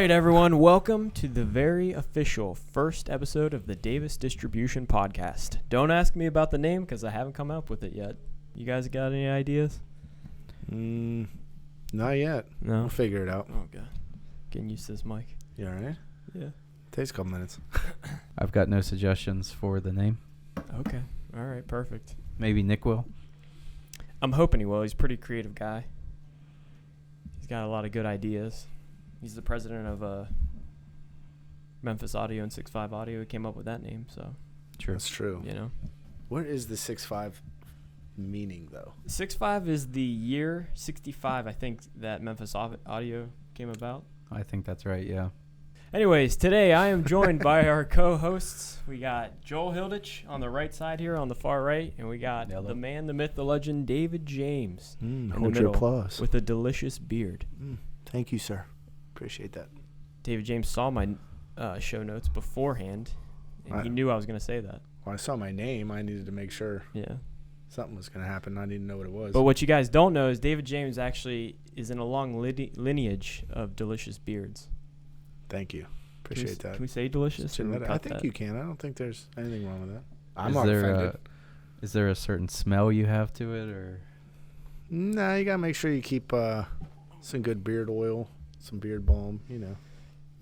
right, everyone. Welcome to the very official first episode of the Davis Distribution Podcast. Don't ask me about the name because I haven't come up with it yet. You guys got any ideas? Not yet. No? We'll figure it out. Oh, God. Getting used to this mic. You all right? Yeah. Takes a couple minutes. I've got no suggestions for the name. Okay. All right. Perfect. Maybe Nick will. I'm hoping he will. He's a pretty creative guy. He's got a lot of good ideas. He's the president of Memphis Audio and SixFive Audio. He came up with that name, so. True. That's true. You know. What is the 6'5" meaning, though? 6'5" is the year 65, I think, that Memphis Audio came about. I think that's right, yeah. Anyways, today I am joined by our co-hosts. We got Joel Hilditch on the right side here, on the far right, and we got the man, the myth, the legend, David James. Hold your applause. With a delicious beard. Thank you, sir. Appreciate that. David James saw my show notes beforehand, and he knew I was going to say that. When I saw my name, I needed to make sure something was going to happen. I didn't know what it was. But what you guys don't know is David James actually is in a long lineage of delicious beards. Thank you. Appreciate that. Can we say delicious? I think you can. I don't think there's anything wrong with that. I'm Is not there offended. Is there a certain smell you have to it, or? Nah, you got to make sure you keep some good beard oil, some beard balm,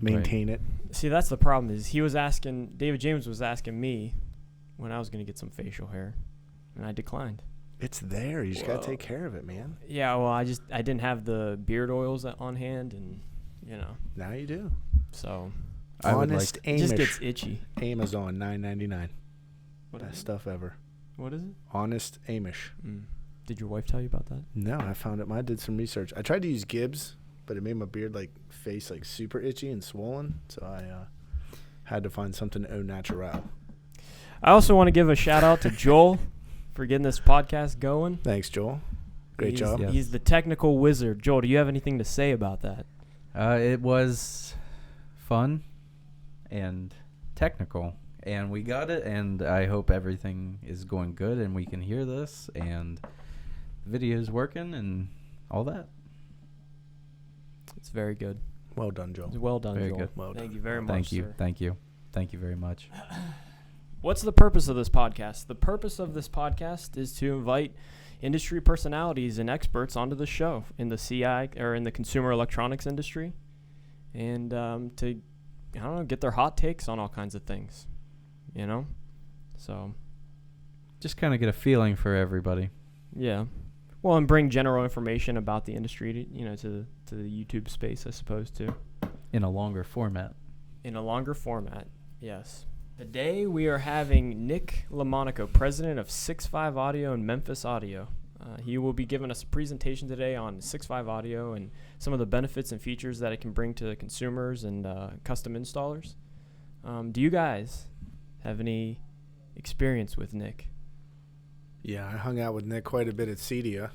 maintain it. See, that's the problem is David James was asking me when I was going to get some facial hair, and I declined. It's there. You just got to take care of it, man. Yeah, well, I didn't have the beard oils on hand, and, Now you do. So, Honest it just gets itchy. Amazon, $9.99. What Best stuff ever. What is it? Honest Amish. Did your wife tell you about that? No, I found it. I did some research. I tried to use Gibbs, but it made my beard face super itchy and swollen. So I had to find something au naturel. I also want to give a shout out to Joel for getting this podcast going. Thanks, Joel. Great job. Yes. He's the technical wizard. Joel, do you have anything to say about that? It was fun and technical, and we got it, and I hope everything is going good and we can hear this and the video's working and all that. It's very good. Well done, Joel. Well done, Very Joel. good. Well Thank done. you very much, Thank you. sir. Thank you very much. What's the purpose of this podcast? The purpose of this podcast is to invite industry personalities and experts onto the show in the CI or in the consumer electronics industry, and to get their hot takes on all kinds of things, So, Just kind of get a feeling for everybody. yeah, well, and bring general information about the industry to the YouTube space, I suppose, too. In a longer format. In a longer format, yes. Today we are having Nick Lomonaco, president of SixFive Audio and Memphis Audio. He will be giving us a presentation today on SixFive Audio and some of the benefits and features that it can bring to consumers and custom installers. Do you guys have any experience with Nick? Yeah, I hung out with Nick quite a bit at Cedia,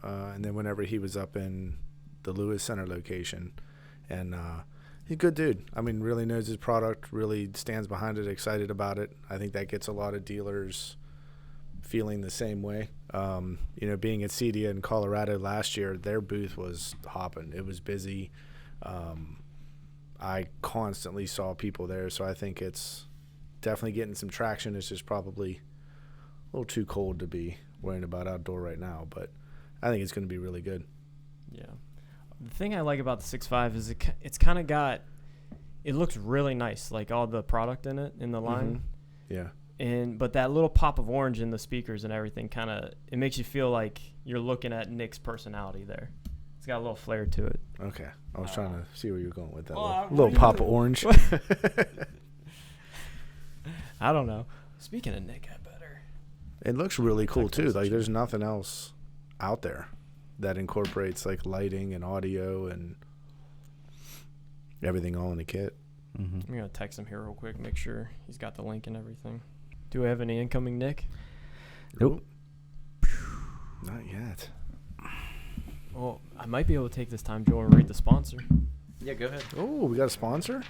and then whenever he was up in the Lewis Center location, and he's a good dude. I mean, really knows his product, really stands behind it, excited about it. I think that gets a lot of dealers feeling the same way. Being at Cedia in Colorado last year, their booth was hopping. It was busy. I constantly saw people there, so I think it's definitely getting some traction. It's just probably a little too cold to be worrying about outdoor right now, but I think it's going to be really good. Yeah. The thing I like about the 6.5 is it's kind of it looks really nice, like all the product in it, in the line. Yeah. But that little pop of orange in the speakers and everything it makes you feel like you're looking at Nick's personality there. It's got a little flair to it. Okay. I was trying to see where you're going with that. Well, little pop of orange. I don't know. Speaking of Nick, I better. It looks really cool too. Like there's nothing else out there that incorporates lighting and audio and everything all in a kit. Mm-hmm. I'm going to text him here real quick, make sure he's got the link and everything. Do we have any incoming Nick? Nope. Not yet. Well, I might be able to take this time, Joel, and read the sponsor. Yeah, go ahead. Oh, we got a sponsor?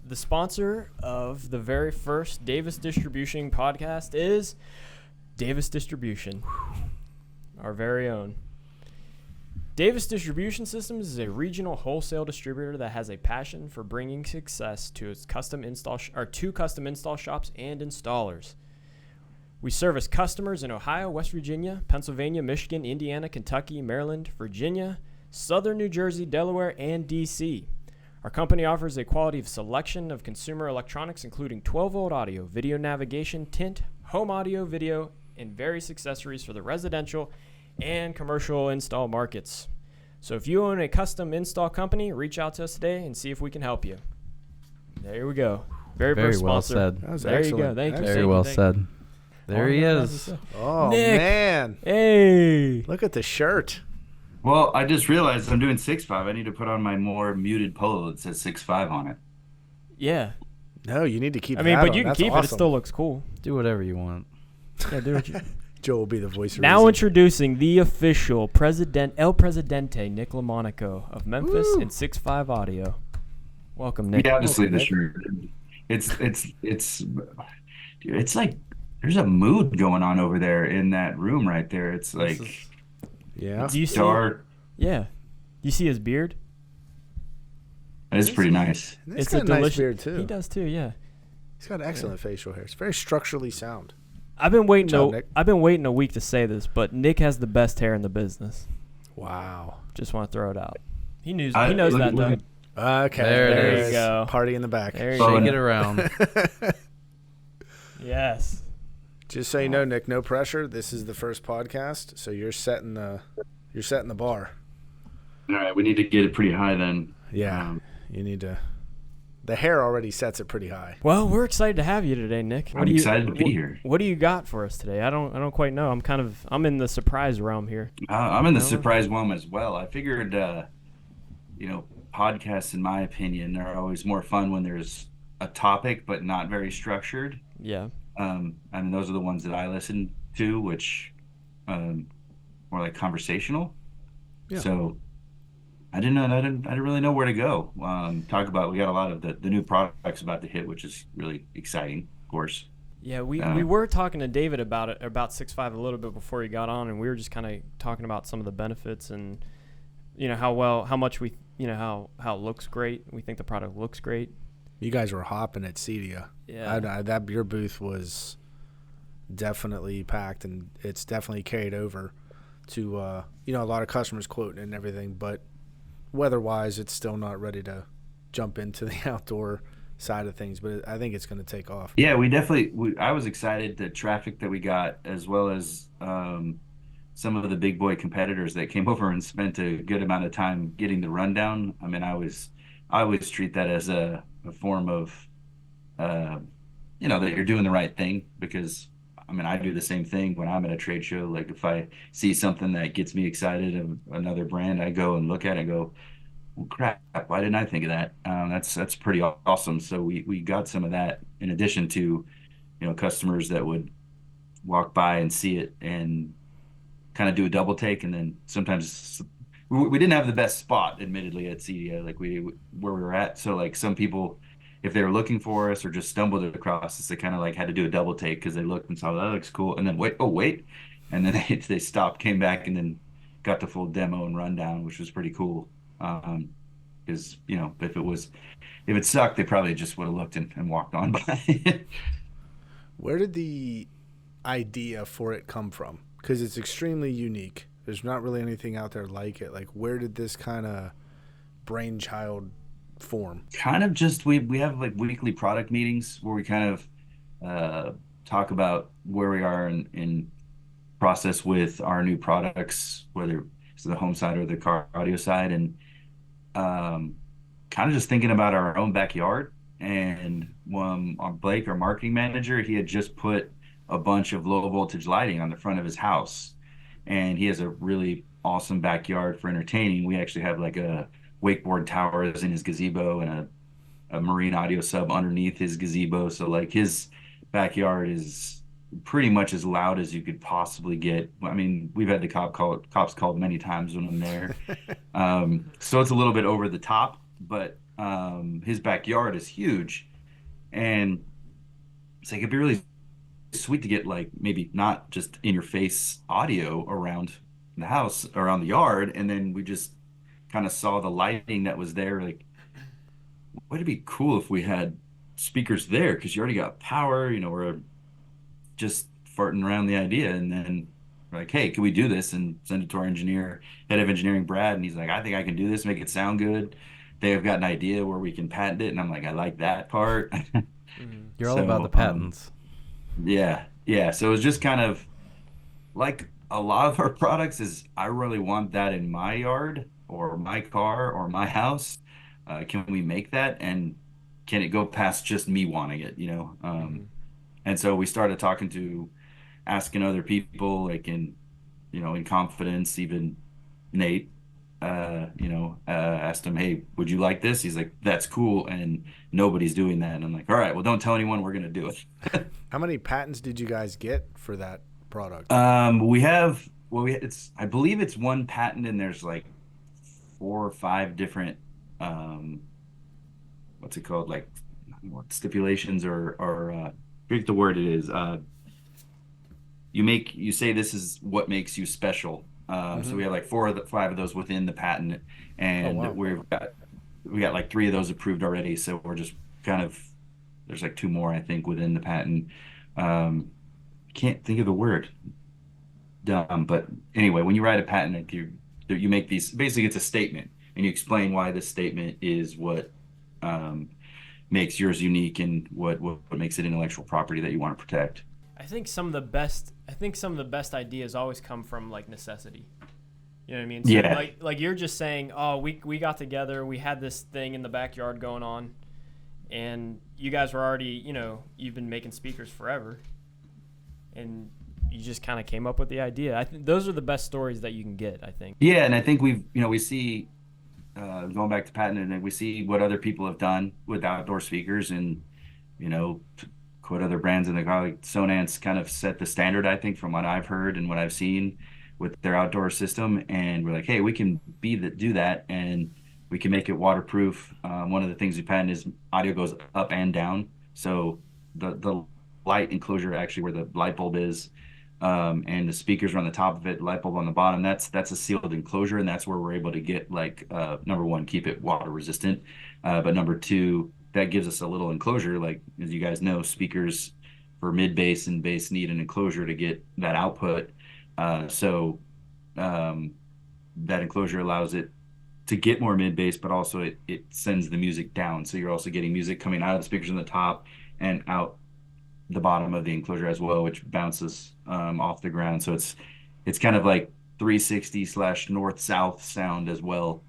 The sponsor of the very first Davis Distribution podcast is Davis Distribution, our very own. Davis Distribution Systems is a regional wholesale distributor that has a passion for bringing success to its custom install shops and installers. We service customers in Ohio, West Virginia, Pennsylvania, Michigan, Indiana, Kentucky, Maryland, Virginia, Southern New Jersey, Delaware, and D.C. Our company offers a quality of selection of consumer electronics, including 12-volt audio, video navigation, tint, home audio, video, and various accessories for the residential and commercial install markets. So if you own a custom install company, reach out to us today and see if we can help you. There we go. Very well sponsor. said. That was There excellent. you go. Thank you. Very well said. There he is. Oh, Nick. man. Hey. Look at the shirt. Well, I just realized I'm doing 6'5". I need to put on my more muted polo that says 6'5" on it. Yeah. No, you need to keep I mean, that but on. you can That's keep it. It awesome. still looks cool. Do whatever you want. Yeah, do what you. Joe will be the voice of Now reason. introducing the official El Presidente, Nick Lomonaco of Memphis and 6'5 Audio. Welcome, Nick. Yeah, obviously the Nick. shirt. It's like there's a mood going on over there in that room right there. It's like Yeah. Do you see? dark. Yeah. You see his beard? It's pretty nice. He's got a nice beard, too. He does too. Yeah. He's got excellent facial hair. It's very structurally sound. I've been waiting. Good job, Nick. I've been waiting a week to say this, but Nick has the best hair in the business. Wow. Just want to throw it out. He knows. I- He knows look- that look though. at- Okay. There it There is. you go. Party in the back. There you Oh, go. Shake it around. Yes. Just so you know, Nick, no pressure. This is the first podcast, so you're setting the bar. All right, we need to get it pretty high then. Yeah. You need to. The hair already sets it pretty high. Well, we're excited to have you today, Nick. I'm excited to be here. What do you got for us today? I don't quite know. I'm in the surprise realm here. I'm in the surprise realm as well. I figured, podcasts, in my opinion, are always more fun when there's a topic but not very structured. Yeah. I mean, those are the ones that I listen to, which more like conversational. Yeah. So I didn't really know where to go. We got a lot of the new products about to hit, which is really exciting, of course. Yeah, we were talking to David about 6'5" a little bit before he got on, and we were just kind of talking about some of the benefits and how it looks great. We think the product looks great. You guys were hopping at Cedia. Yeah. Your booth was definitely packed, and it's definitely carried over to a lot of customers quoting and everything. But weather-wise, it's still not ready to jump into the outdoor side of things. But I think it's going to take off. Yeah, I was excited the traffic that we got, as well as some of the big boy competitors that came over and spent a good amount of time getting the rundown. I mean, I always treat that as a form of, that you're doing the right thing, because I mean, I do the same thing when I'm at a trade show. Like if I see something that gets me excited of another brand, I go and look at it and go, well, crap, why didn't I think of that? That's pretty awesome. So we got some of that in addition to, customers that would walk by and see it and kind of do a double take. And then sometimes we didn't have the best spot, admittedly, at CDA, like where we were at. So like some people, if they were looking for us or just stumbled across us, they kind of like had to do a double take because they looked and saw that looks cool, and then wait, and then they stopped, came back, and then got the full demo and rundown, which was pretty cool. Because if it sucked, they probably just would have looked and walked on by. Where did the idea for it come from? Because it's extremely unique. There's not really anything out there like it. Like, where did this kind of brainchild form? Kind of just we have like weekly product meetings where we kind of talk about where we are in process with our new products, whether it's the home side or the car audio side, and kind of just thinking about our own backyard. And Blake, our marketing manager, he had just put a bunch of low voltage lighting on the front of his house, and he has a really awesome backyard for entertaining. We actually have like a wakeboard towers in his gazebo and a marine audio sub underneath his gazebo. So like his backyard is pretty much as loud as you could possibly get. I mean, we've had the cops called many times when I'm there. So it's a little bit over the top, but his backyard is huge, and it's like it'd be really sweet to get like maybe not just in your face audio around the house or on the yard, and then we just kind of saw the lighting that was there. Like, would it be cool if we had speakers there? Because you already got power. We're just farting around the idea, and then we're like, hey, can we do this? And send it to our head of engineering, Brad, and he's like, I think I can do this, make it sound good. They have got an idea where we can patent it, and I'm like, I like that part. You're all about the patents. Yeah, yeah. So it was just kind of like a lot of our products is I really want that in my yard or my car or my house. Can we make that? And can it go past just me wanting it? And so we started asking other people, like in confidence, even Nate, asked him, hey, would you like this? He's like, that's cool. And nobody's doing that. And I'm like, all right, well, don't tell anyone, we're going to do it. How many patents did you guys get for that product? I believe it's one patent, and there's like 4 or 5 different, what's it called? Like what stipulations or I forget the word it is. You say this is what makes you special. So we have like 4 of the 5 of those within the patent, and wow. we got like 3 of those approved already. So we're just kind of, there's like 2 more I think within the patent. Can't think of the word. Dumb, but anyway, when you write a patent, like you make these, basically it's a statement, and you explain why this statement is what makes yours unique and what makes it intellectual property that you want to protect. I think some of the best ideas always come from like necessity. You know what I mean? So Yeah. Like you're just saying, oh, we got together, we had this thing in the backyard going on, and you guys were already, you've been making speakers forever, and you just kind of came up with the idea. I think those are the best stories that you can get, I think. Yeah, and I think we see, going back to patent, and we see what other people have done with outdoor speakers, and to quote other brands in the car, like Sonance kind of set the standard, I think, from what I've heard and what I've seen with their outdoor system. And we're like, hey, we can do that, and we can make it waterproof. One of the things we patent is audio goes up and down, so the light enclosure, actually where the light bulb is, and the speakers are on the top of it, light bulb on the bottom, that's a sealed enclosure, and that's where we're able to get, like, number one, keep it water resistant, but number 2, that gives us a little enclosure. Like, as you guys know, speakers for mid bass and bass need an enclosure to get that output. So that enclosure allows it to get more mid bass, but also it sends the music down. So you're also getting music coming out of the speakers on the top and out the bottom of the enclosure as well, which bounces off the ground. So it's kind of like 360 / north-south sound as well.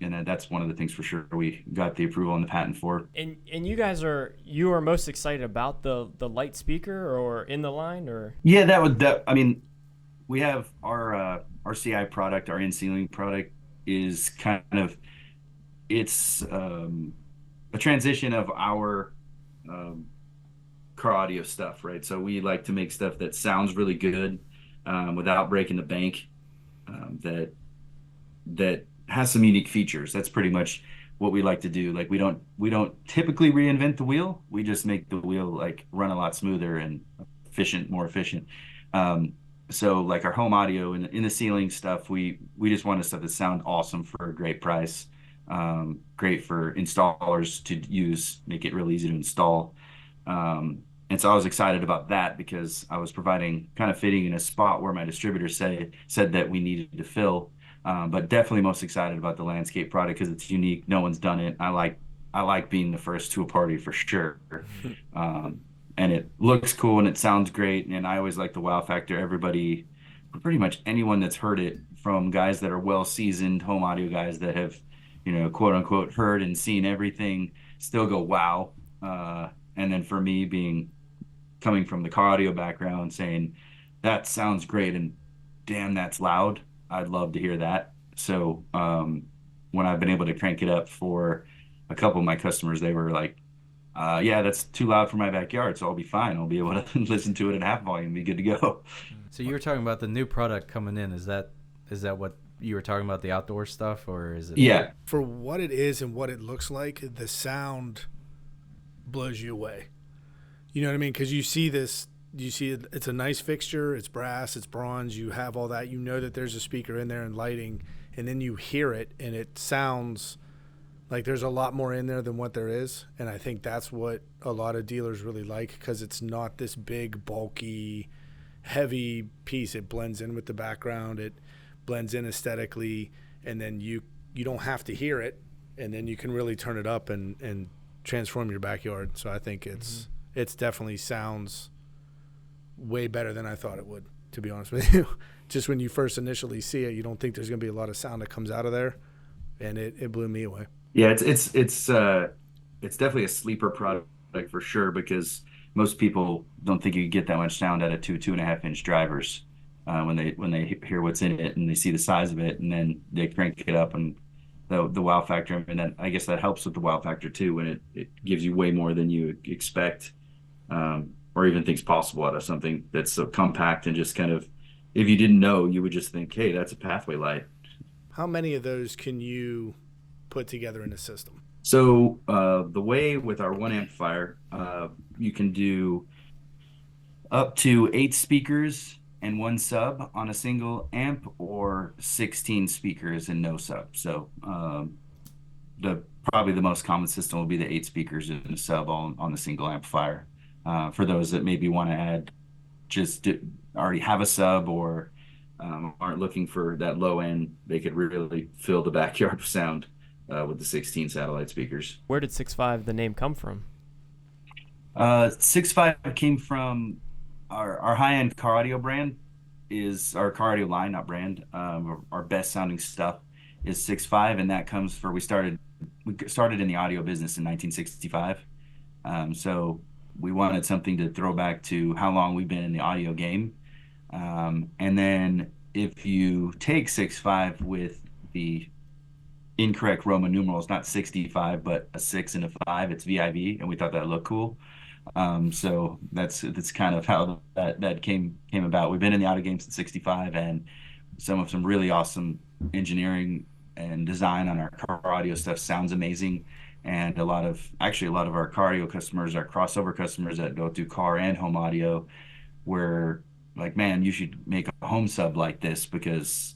And that's one of the things for sure we got the approval on the patent for. And you guys are most excited about the light speaker or in the line, or? Yeah, I mean, we have our CI product, our in-ceiling product is kind of, it's a transition of our car audio stuff, right? So we like to make stuff that sounds really good without breaking the bank, that has some unique features. That's pretty much what we like to do. Like, we don't typically reinvent the wheel. We just make the wheel like run a lot smoother and more efficient. So like our home audio in the ceiling stuff, we just wanted stuff that sound awesome for a great price, great for installers to use, make it really easy to install. And so I was excited about that because I was kind of fitting in a spot where my distributor said that we needed to fill. But definitely most excited about the landscape product because it's unique. No one's done it. I like being the first to a party for sure. And it looks cool and it sounds great. And I always like the wow factor. Everybody, pretty much anyone that's heard it, from guys that are well-seasoned home audio guys that have, quote unquote, heard and seen everything, still go, wow. And then for me, coming from the car audio background, saying that sounds great and damn, that's loud. I'd love to hear that. So when I've been able to crank it up for a couple of my customers, they were like, yeah, that's too loud for my backyard, so I'll be fine. I'll be able to listen to it at half volume and be good to go. So you were talking about the new product coming in. Is that what you were talking about, the outdoor stuff, or is it? Yeah. For what it is and what it looks like, the sound blows you away. You know what I mean? Because you see this you see it's a nice fixture. It's brass, it's bronze. You have all that. You know that there's a speaker in there and lighting, and then you hear it, and it sounds like there's a lot more in there than what there is. And I think that's what a lot of dealers really like, because it's not this big, bulky, heavy piece. It blends in with the background. It blends in aesthetically, and then you don't have to hear it, and then you can really turn it up and transform your backyard. So I think it's definitely sounds way better than I thought it would, to be honest with you. Just when you first initially see it, you don't think there's going to be a lot of sound that comes out of there, and it blew me away. Yeah, it's definitely a sleeper product for sure, because most people don't think you can get that much sound out of 2.5-inch drivers when they hear what's in it and they see the size of it, and then they crank it up, and the wow factor, and then I guess that helps with the wow factor too, when it gives you way more than you expect, or even thinks possible out of something that's so compact, and just kind of, if you didn't know, you would just think, hey, that's a pathway light. How many of those can you put together in a system? So the way with our one amplifier, you can do up to 8 speakers and 1 sub on a single amp, or 16 speakers and no sub. So probably the most common system will be the 8 speakers and a sub on the single amplifier. For those that maybe want to add, already have a sub, or aren't looking for that low end, they could really fill the backyard with sound with the 16 satellite speakers. Where did SixFive, the name, come from? SixFive came from our high-end car audio brand, is our car audio line, not brand. Our best sounding stuff is SixFive, and that comes we started in the audio business in 1965. So we wanted something to throw back to how long we've been in the audio game. And then if you take SixFive with the incorrect Roman numerals, not 65, but a 6 and a 5, it's VIV, and we thought that looked cool. So that's kind of how that came about. We've been in the audio game since 65, and some really awesome engineering and design on our car audio stuff sounds amazing. And a lot of our car audio customers are crossover customers that go through car and home audio, where like, man, you should make a home sub like this because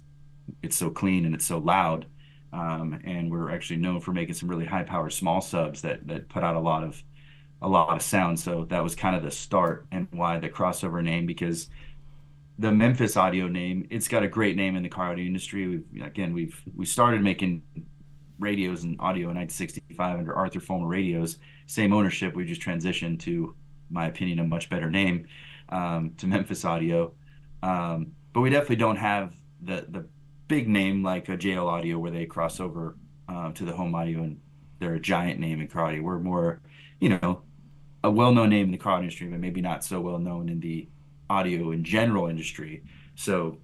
it's so clean and it's so loud. And we're actually known for making some really high power small subs that put out a lot of sound. So that was kind of the start, and why the crossover name, because the Memphis audio name, it's got a great name in the car audio industry. We started making radios and audio in 1965 under Arthur Fulmer Radios, same ownership. We just transitioned to, my opinion, a much better name, to Memphis Audio. But we definitely don't have the big name like a JL Audio, where they cross over to the home audio and they're a giant name in car audio. We're more, a well-known name in the car audio industry, but maybe not so well known in the audio in general industry. So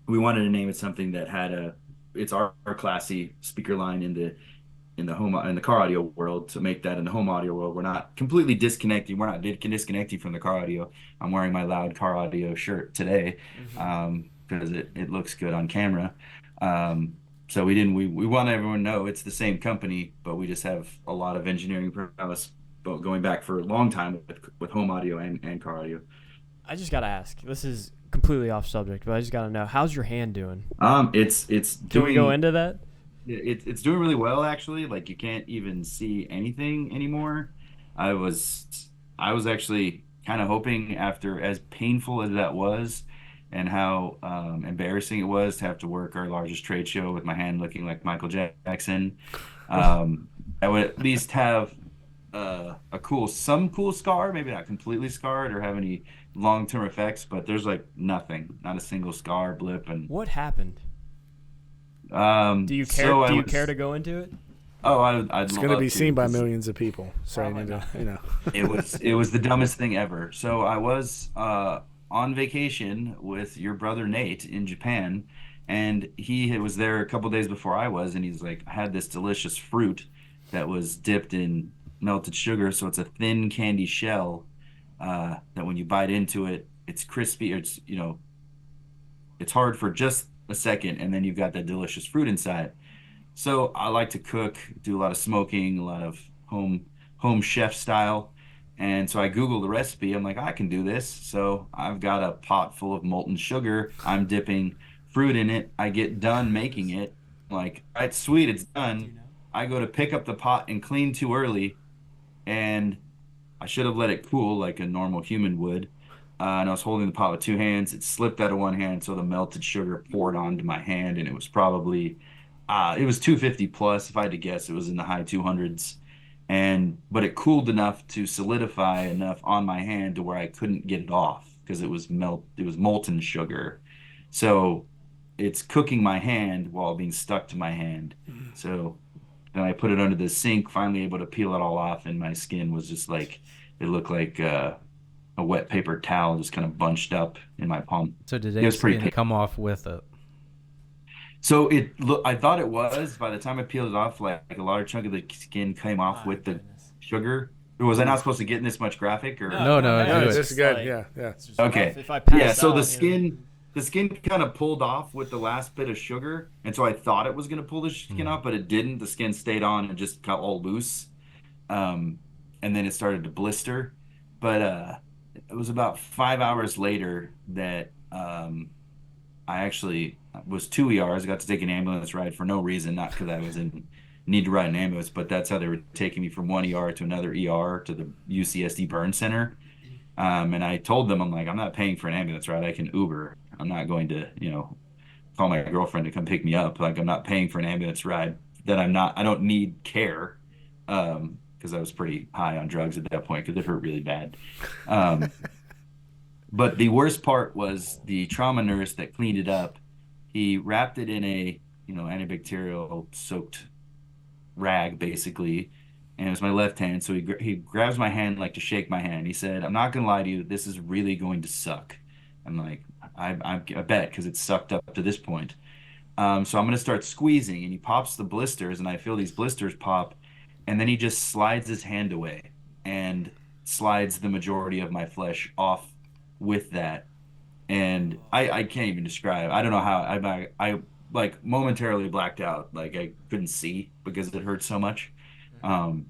we wanted to name it something that had it's our classy speaker line in the car audio world, to make that in the home audio world. We're not completely disconnecting. We're not disconnecting from the car audio. I'm wearing my loud car audio shirt today because it looks good on camera. So we want everyone to know it's the same company, but we just have a lot of engineering prowess going back for a long time with home audio and car audio. I just got to ask, this is completely off subject, but I just got to know, how's your hand doing? It's Can doing, we go into that? It's doing really well, actually. Like, you can't even see anything anymore. I was actually kind of hoping, after as painful as that was, and how embarrassing it was to have to work our largest trade show with my hand looking like Michael Jackson, I would at least have some cool scar, maybe not completely scarred or have any long-term effects, but there's like nothing, not a single scar, blip. And what happened? Do you care? Do you care to go into it? Oh, I'd it's going to be seen by millions of people. So it was the dumbest thing ever. So I was on vacation with your brother Nate in Japan, and he was there a couple days before I was, and he's like, I had this delicious fruit that was dipped in melted sugar, so it's a thin candy shell that when you bite into it, it's crispy. It's it's hard for just a second, and then you've got that delicious fruit inside. So I like to cook, do a lot of smoking, a lot of home chef style, And so I Googled the recipe. I'm like, I can do this. So I've got a pot full of molten sugar. I'm dipping fruit in it. I get done making it. I'm like, all right, sweet, it's done. I go to pick up the pot and clean too early. And I should have let it cool like a normal human would. And I was holding the pot with two hands. It slipped out of one hand. So the melted sugar poured onto my hand. And it was probably, it was 250 plus. If I had to guess, it was in the high 200s. But it cooled enough to solidify enough on my hand to where I couldn't get it off because it was molten sugar. So it's cooking my hand while being stuck to my hand. So then I put it under the sink, finally able to peel it all off, and my skin was just like, it looked like a wet paper towel just kind of bunched up in my palm. So did it skin come off with it? So I thought it was. By the time I peeled it off, like a large chunk of the skin came off with the sugar. Was I not supposed to get this much graphic? Or No, it's just good. Like, yeah. Okay. If I pass Yeah. So out, the skin kind of pulled off with the last bit of sugar, and so I thought it was going to pull the skin off, but it didn't. The skin stayed on and just got all loose, and then it started to blister. But it was about 5 hours later that I actually was 2 ERs. I got to take an ambulance ride for no reason, not because I was in need to ride an ambulance, but that's how they were taking me from one ER to another ER to the UCSD Burn Center. And I told them, I'm like, I'm not paying for an ambulance ride. I can Uber. I'm not going to, call my girlfriend to come pick me up. Like, I'm not paying for an ambulance ride that I don't need care. Because I was pretty high on drugs at that point because it hurt really bad. But the worst part was the trauma nurse that cleaned it up. He wrapped it in a, antibacterial soaked rag, basically. And it was my left hand. So he grabs my hand like to shake my hand. He said, I'm not going to lie to you. This is really going to suck. I'm like, I bet, because it's sucked up to this point. So I'm going to start squeezing. And he pops the blisters, and I feel these blisters pop. And then he just slides his hand away and slides the majority of my flesh off with that. And I can't even describe. I don't know how. I like momentarily blacked out. Like I couldn't see because it hurt so much. And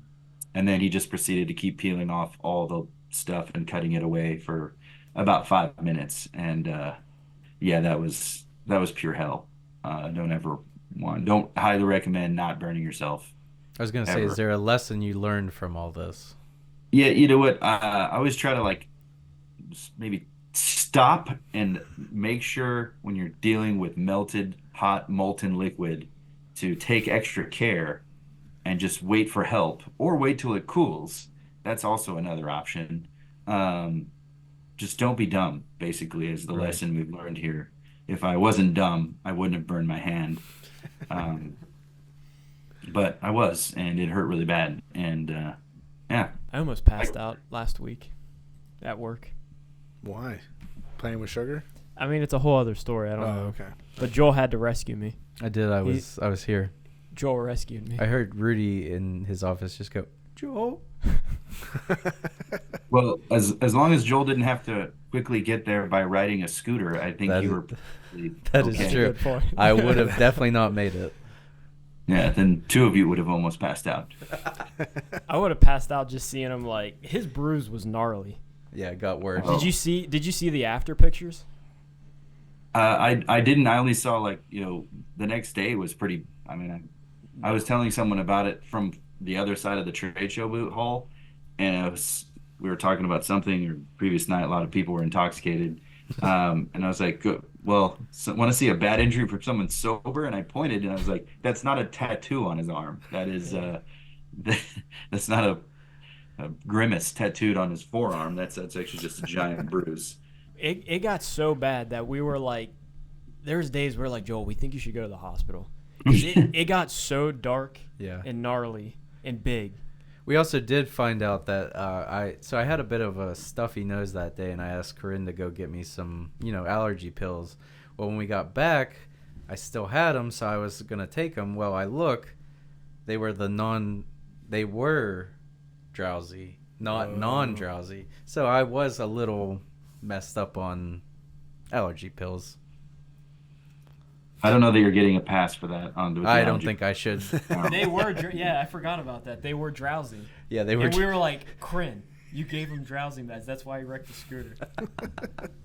then he just proceeded to keep peeling off all the stuff and cutting it away for about 5 minutes. And that was pure hell. Don't highly recommend not burning yourself. I was going to say, is there a lesson you learned from all this? Yeah, you know what? I always try to maybe stop and make sure when you're dealing with melted, hot, molten liquid to take extra care and just wait for help or wait till it cools. That's also another option. Just don't be dumb, basically, is the lesson we've learned here. If I wasn't dumb, I wouldn't have burned my hand. But I was, and it hurt really bad. And I almost passed out last week at work. Why? Playing with sugar? I mean, it's a whole other story. I don't know. Okay. But Joel had to rescue me. I did. I was here. Joel rescued me. I heard Rudy in his office just go, Joel. Well, as long as Joel didn't have to quickly get there by riding a scooter, I think you were. That is true. I would have definitely not made it. Yeah, then two of you would have almost passed out. I would have passed out just seeing him. Like, his bruise was gnarly. Yeah, it got worse. Did you see the after pictures? I didn't. I only saw the next day was pretty. I mean, I was telling someone about it from the other side of the trade show boot hall, and we were talking about something. Or previous night, a lot of people were intoxicated, and I was like, "Well, want to see a bad injury from someone sober?" And I pointed, and I was like, "That's not a tattoo on his arm. That is, that's not a grimace tattooed on his forearm. That's actually just a giant bruise." It got so bad that we were like, there's days we're like, Joel, we think you should go to the hospital. It got so dark and gnarly and big. We also did find out that I had a bit of a stuffy nose that day, and I asked Corinne to go get me some, allergy pills. Well, when we got back, I still had them, so I was going to take them. Well, I look, they were drowsy, not non-drowsy. So I was a little messed up on allergy pills. I don't know that you're getting a pass for that. I don't think I should. They were, I forgot about that. They were drowsy. Yeah, they were. And we were like, Corinne, You gave him drowsy meds. That's why he wrecked the scooter.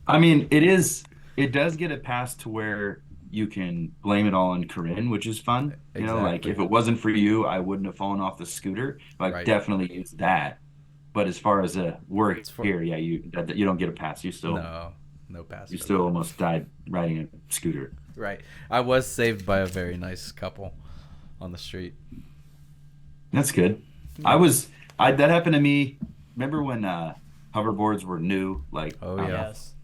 I mean, it does get a pass to where you can blame it all on Corinne, which is fun. You know, like Exactly. if it wasn't for you, I wouldn't have fallen off the scooter. Like Right. definitely use that. But as far as work It's for- here, yeah, you don't get a pass. No pass. You for still that. almost died riding a scooter. Right. I was saved by a very nice couple on the street. That's good. That happened to me. Remember when hoverboards were new, like Oh, I don't yeah. know, Yes.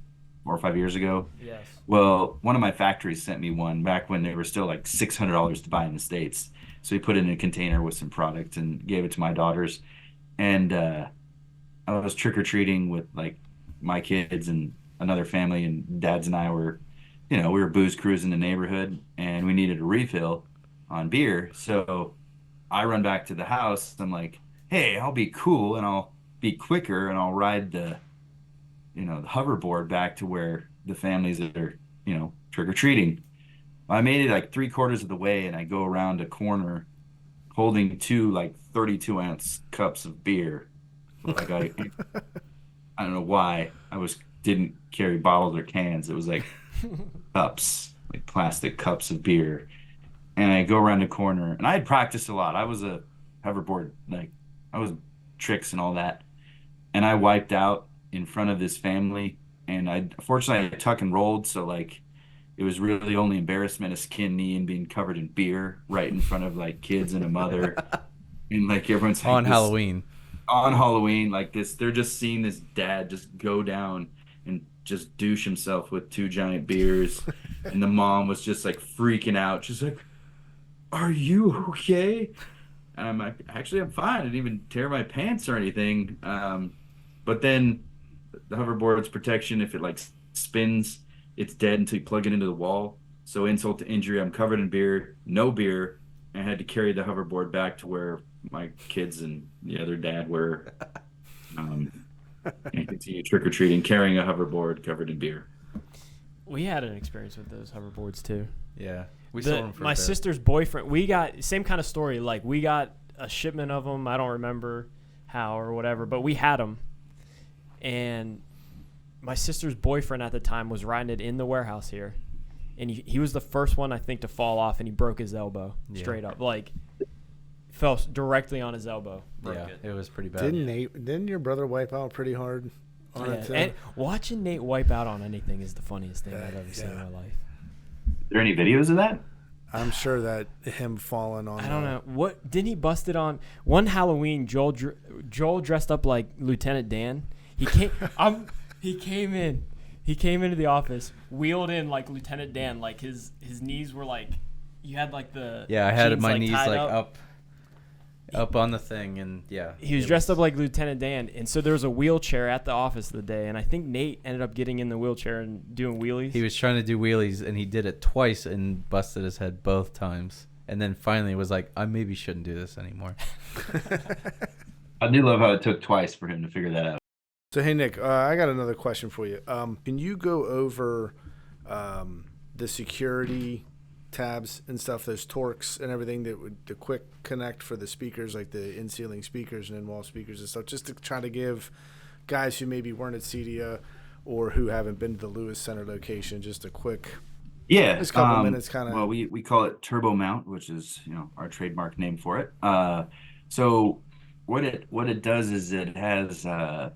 4 or 5 years ago? Yes. Well, one of my factories sent me one back when they were still like $600 to buy in the States. So we put it in a container with some product and gave it to my daughters. And I was trick or treating with like my kids and another family, and dads and I were, we were booze cruising the neighborhood, and we needed a refill on beer. So I run back to the house. I'm like, hey, I'll be cool and I'll be quicker and I'll ride the hoverboard back to where the families that are, trick or treating. I made it like 3/4 of the way, and I go around a corner holding two like 32-ounce cups of beer. Like I don't know why didn't carry bottles or cans. It was like cups, like plastic cups of beer. And I go around the corner, and I had practiced a lot. I was a hoverboard, like I was tricks and all that. And I wiped out in front of this family, and fortunately I tuck and rolled, so like it was really only embarrassment, a skin knee, and being covered in beer right in front of like kids and a mother, and like everyone's like On Halloween. on Halloween, like this, they're just seeing this dad just go down and just douche himself with two giant beers, and the mom was just like freaking out. She's like, "Are you okay?" And I'm like, "Actually, I'm fine. I didn't even tear my pants or anything." But then the hoverboard's protection, if it like spins, it's dead until you plug it into the wall. So insult to injury, I'm covered in beer, no beer, and I had to carry the hoverboard back to where my kids and the other dad were, and continue trick or treating, carrying a hoverboard covered in beer. We had an experience with those hoverboards too. Yeah. We sold them for a My bit. sister's boyfriend, we got same kind of story. Like we got a shipment of them. I don't remember how or whatever, but we had them. And my sister's boyfriend at the time was riding it in the warehouse here, and he was the first one I think to fall off, and he broke his elbow straight up, like fell directly on his elbow. Broke Yeah, it. it was pretty bad. Didn't your brother wipe out pretty hard on it too? And watching Nate wipe out on anything is the funniest thing I've ever seen in my life. Are there any videos of that? I'm sure that him falling on. I don't know what didn't he bust it on one Halloween. Joel dressed up like Lieutenant Dan. He came. He came in. He came into the office, wheeled in like Lieutenant Dan. Like his knees were like, you had like the Yeah, I had jeans, my knees tied like up on the thing, and yeah. He was dressed up like Lieutenant Dan, and so there was a wheelchair at the office the day, and I think Nate ended up getting in the wheelchair and doing wheelies. He was trying to do wheelies, and he did it twice and busted his head both times. And then finally was like, I maybe shouldn't do this anymore. I do love how it took twice for him to figure that out. So hey Nick, I got another question for you. Can you go over the security tabs and stuff, those torques and everything the quick connect for the speakers, like the in-ceiling speakers and in-wall speakers and stuff, just to try to give guys who maybe weren't at CEDIA or who haven't been to the Lewis Center location just a quick, just a couple minutes kind of. Well, we call it turbo mount, which is our trademark name for it. So what it does is it has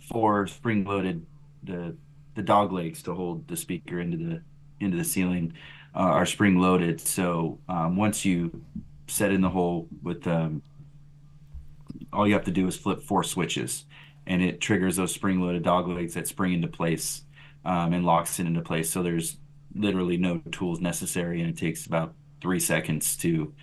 4 spring-loaded the dog legs to hold the speaker into the ceiling are spring-loaded. So once you set in the hole with all you have to do is flip 4 switches, and it triggers those spring-loaded dog legs that spring into place and locks it into place. So there's literally no tools necessary, and it takes about 3 seconds to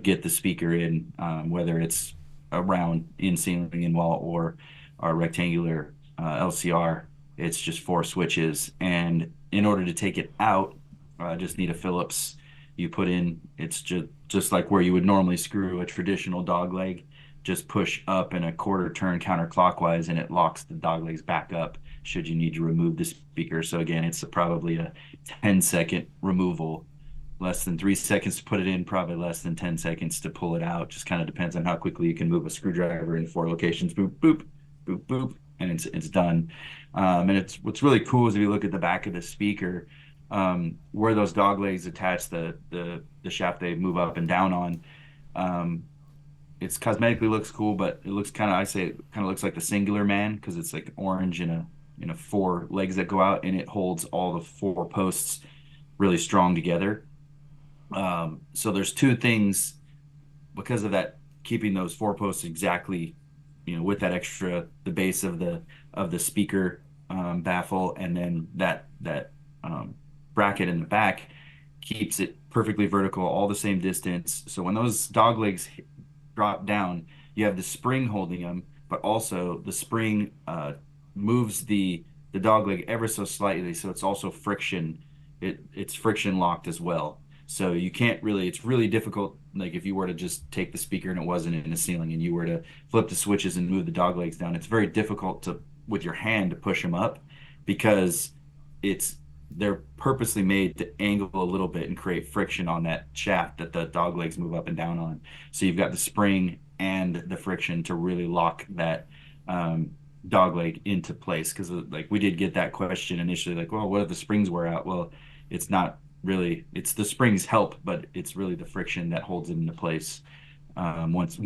get the speaker in, whether it's a round in-ceiling in-wall or our rectangular LCR. It's just 4 switches, and in order to take it out, I just need a Phillips. You put in, it's just like where you would normally screw a traditional dog leg. Just push up in a quarter turn counterclockwise, and it locks the dog legs back up should you need to remove the speaker. So again, it's probably a 10-second removal, less than 3 seconds to put it in, probably less than 10 seconds to pull it out. Just kind of depends on how quickly you can move a screwdriver in 4 locations. Boop, boop, boop, boop, and it's done. And what's really cool is if you look at the back of the speaker, where those dog legs attach the shaft they move up and down on. It's cosmetically looks cool, but it looks kind of, I say it kind of looks like the Singular Man, because it's like orange in a 4 legs that go out, and it holds all the 4 posts really strong together. So there's 2 things because of that, keeping those 4 posts exactly, with that extra, the base of the speaker baffle, and then that bracket in the back keeps it perfectly vertical, all the same distance. So when those dog legs drop down, you have the spring holding them, but also the spring moves the dog leg ever so slightly, so it's also friction. It's friction locked as well. So you can't really, it's really difficult, like if you were to just take the speaker and it wasn't in the ceiling and you were to flip the switches and move the dog legs down, it's very difficult to, with your hand, to push them up, because they're purposely made to angle a little bit and create friction on that shaft that the dog legs move up and down on. So you've got the spring and the friction to really lock that dog leg into place. Because like we did get that question initially, like, well, what if the springs wear out? Well, it's not really, it's the springs help, but it's really the friction that holds it into place. Once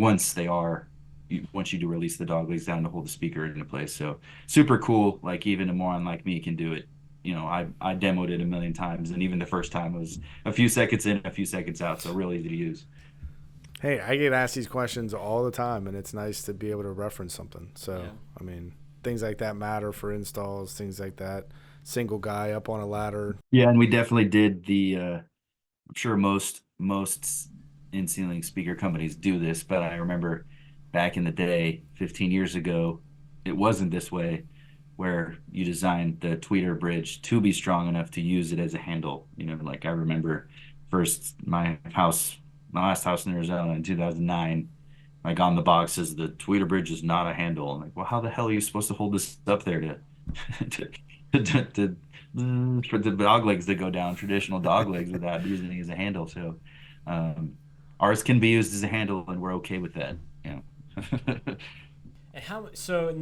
you do release the dog legs down to hold the speaker into place. So super cool. Like even a moron like me can do it. I demoed it a million times, and even the first time it was a few seconds in, a few seconds out, so real easy to use. Hey, I get asked these questions all the time, and it's nice to be able to reference something. So, yeah. I mean, things like that matter for installs, things like that. Single guy up on a ladder. Yeah, and we definitely did I'm sure most in-ceiling speaker companies do this, but I remember back in the day, 15 years ago, it wasn't this way, where you designed the tweeter bridge to be strong enough to use it as a handle. Like I remember first my last house in Arizona in 2009, like on the box says the tweeter bridge is not a handle. I'm like, well, how the hell are you supposed to hold this up there for the dog legs to go down, traditional dog legs, without using it as a handle? So ours can be used as a handle, and we're okay with that. And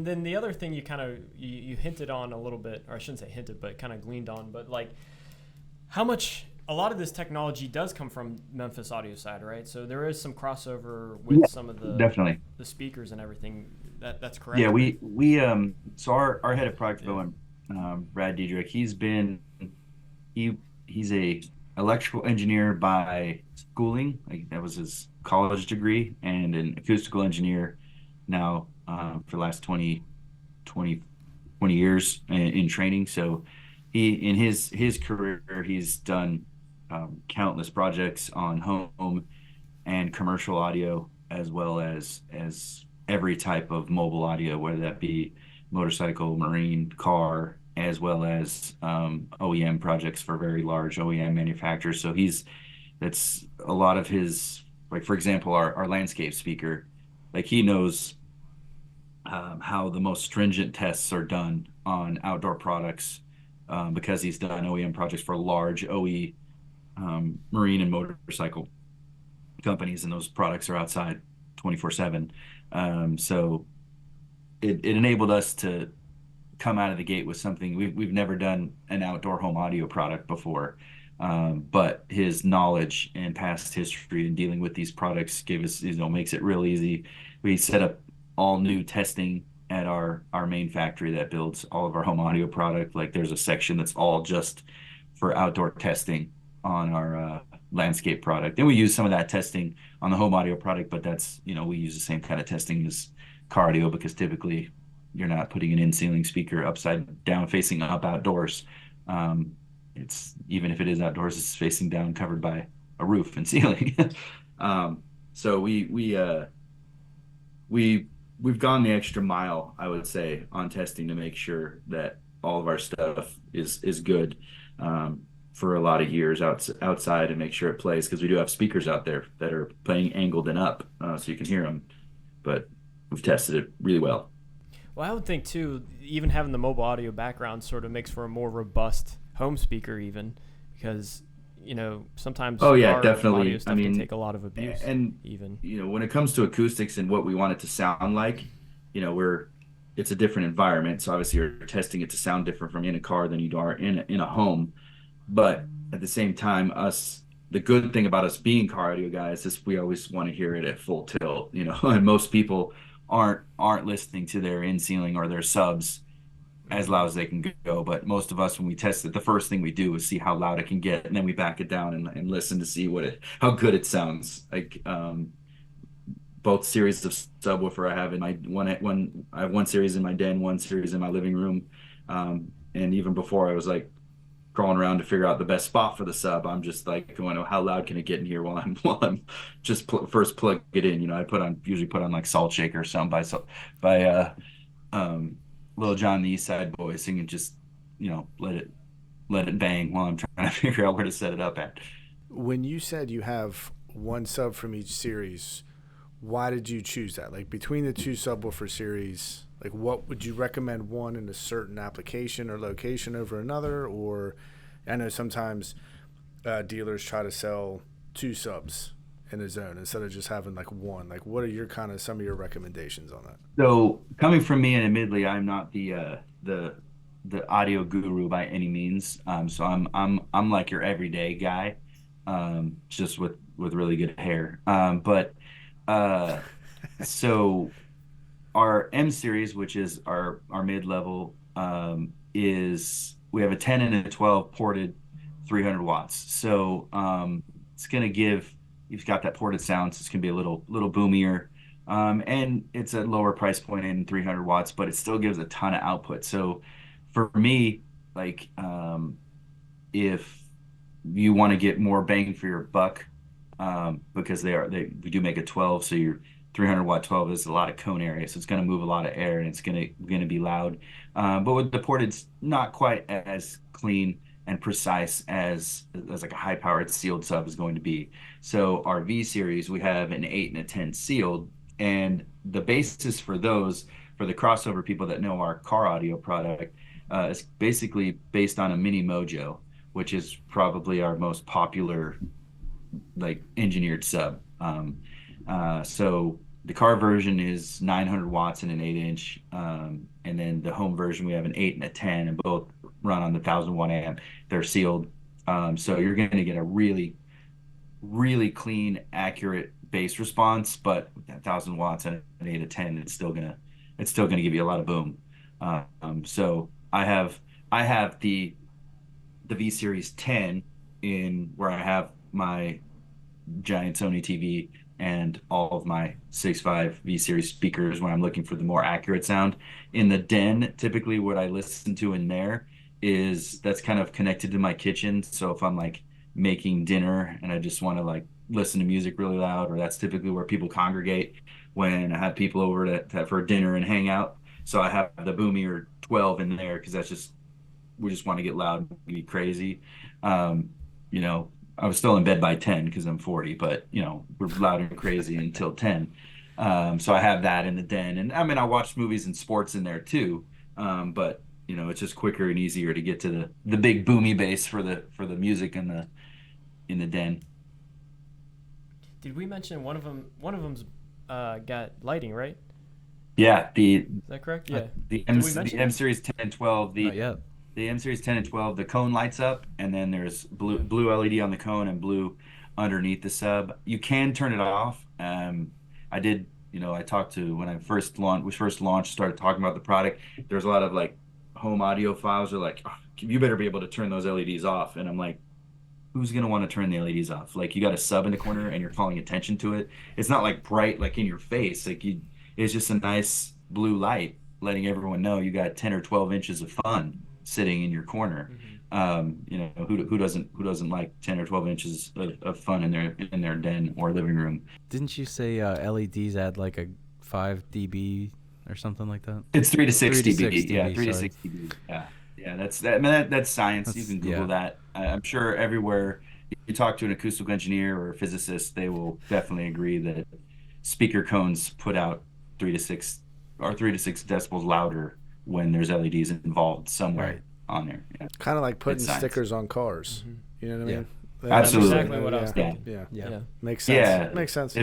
then the other thing you kind of you hinted on a little bit, or I shouldn't say hinted, but kind of gleaned on, but like how much a lot of this technology does come from Memphis audio side, right? So there is some crossover with some of definitely the speakers and everything. That's correct. Yeah, we so our head of product development, Brad Diedrich, he's a electrical engineer by schooling, like that was his college degree, and an acoustical engineer now for the last 20 years in training. So in his career, he's done countless projects on home and commercial audio, as well as every type of mobile audio, whether that be motorcycle, marine, car, as well as OEM projects for very large OEM manufacturers. So that's a lot of his, like for example, our landscape speaker, like he knows how the most stringent tests are done on outdoor products, because he's done OEM projects for large OE marine and motorcycle companies, and those products are outside 24/7. So it enabled us to come out of the gate with something we've never done, an outdoor home audio product before. But his knowledge and past history in dealing with these products makes it real easy. We set up all new testing at our main factory that builds all of our home audio product. Like there's a section that's all just for outdoor testing on our landscape product. And we use some of that testing on the home audio product, but that's, we use the same kind of testing as car audio, because typically you're not putting an in-ceiling speaker upside down facing up outdoors. It's, even if it is outdoors, it's facing down covered by a roof and ceiling. So we've gone the extra mile, I would say, on testing to make sure that all of our stuff is good for a lot of years outside, and make sure it plays, because we do have speakers out there that are playing angled and up, so you can hear them. But we've tested it really well. Well, I would think too, even having the mobile audio background sort of makes for a more robust home speaker, even because sometimes definitely audio stuff can take a lot of abuse. And even when it comes to acoustics and what we want it to sound like, it's a different environment. So obviously you're testing it to sound different from in a car than you are in a home. But at the same time, the good thing about us being car audio guys is we always want to hear it at full tilt, you know, and most people aren't listening to their in ceiling or their subs as loud as they can go. But most of us, when we test it, the first thing we do is see how loud it can get, and then we back it down and listen to see how good it sounds. Like both series of subwoofer I have in my I have one series in my den, one series in my living room, and even before I was like crawling around to figure out the best spot for the sub. I'm just like going, oh, how loud can it get in here while I'm just first plug it in. You know, I usually put on like Salt Shaker or something by Lil Jon the East Side Boy singing, just, you know, let it bang while I'm trying to figure out where to set it up at. When you said you have one sub from each series, why did you choose that? Like between the two subwoofer series, like what would you recommend one in a certain application or location over another? Or I know sometimes dealers try to sell two subs in a zone instead of just having like one. Like what are some of your recommendations on that? So coming from me, and admittedly, I'm not the audio guru by any means. So I'm like your everyday guy, just with really good hair. But so our M series, which is our mid-level, is we have a 10 and a 12 ported 300 watts. So it's going to give, you've got that ported sound, so it's going to be a little boomier. And it's a lower price point in 300 watts, but it still gives a ton of output. So for me, like if you want to get more bang for your buck, because we do make a 12, so your 300 watt 12 is a lot of cone area, so it's going to move a lot of air and it's going to be loud. But with the ported, it's not quite as clean and precise as like a high powered sealed sub is going to be. So our V series, we have an 8 and a 10 sealed, and the basis for those, for the crossover people that know our car audio product, is basically based on a Mini Mojo, which is probably our most popular like engineered sub. So the car version is 900 watts and an 8-inch, and then the home version we have an 8 and a 10, and both run on the 1001 amp. They're sealed, so you're going to get a really, really clean, accurate bass response. But with that 1000 watts and an 8 to 10, it's still gonna give you a lot of boom. So I have the V Series 10 in where I have my giant Sony TV and all of my SixFive V Series speakers when I'm looking for the more accurate sound. In the den, typically what I listen to in there is that's kind of connected to my kitchen. So if I'm like making dinner and I just want to like listen to music really loud, or that's typically where people congregate when I have people over for dinner and hang out. So I have the boomier 12 in there because we just want to get loud and be crazy. You know, I was still in bed by 10 because I'm 40, but you know, we're loud and crazy until 10. So I have that in the den, and I mean, I watch movies and sports in there too. But you know, it's just quicker and easier to get to the big boomy bass for the music in the den. Did we mention one of them's got lighting, right? Yeah, is that correct? Yeah. The M Series 10 and 12, the M Series 10 and 12, the cone lights up, and then there's blue LED on the cone and blue underneath the sub. You can turn it off. I did, you know, I talked to when we first launched, started talking about the product. There's a lot of like home audio files are like, oh, you better be able to turn those LEDs off. And I'm like, who's going to want to turn the LEDs off? Like, you got a sub in the corner and you're calling attention to it. It's not like bright, like in your face. Like it's just a nice blue light letting everyone know you got 10 or 12 inches of fun sitting in your corner. Mm-hmm. You know, who doesn't like 10 or 12 inches of fun in their den or living room? Didn't you say LEDs add like a 5 dB or something like that? It's 3 to 6 dB. Yeah, 3 to 6 dB. Yeah, that's science. You can Google that. I'm sure everywhere you talk to an acoustical engineer or a physicist, they will definitely agree that speaker cones put out 3 to 6 decibels louder when there's LEDs involved somewhere on there. Yeah. Kind of like putting stickers on cars. Mm-hmm. You know what I mean? Yeah. Absolutely. That's exactly what I was thinking. Yeah. Makes sense. Yeah. Makes sense.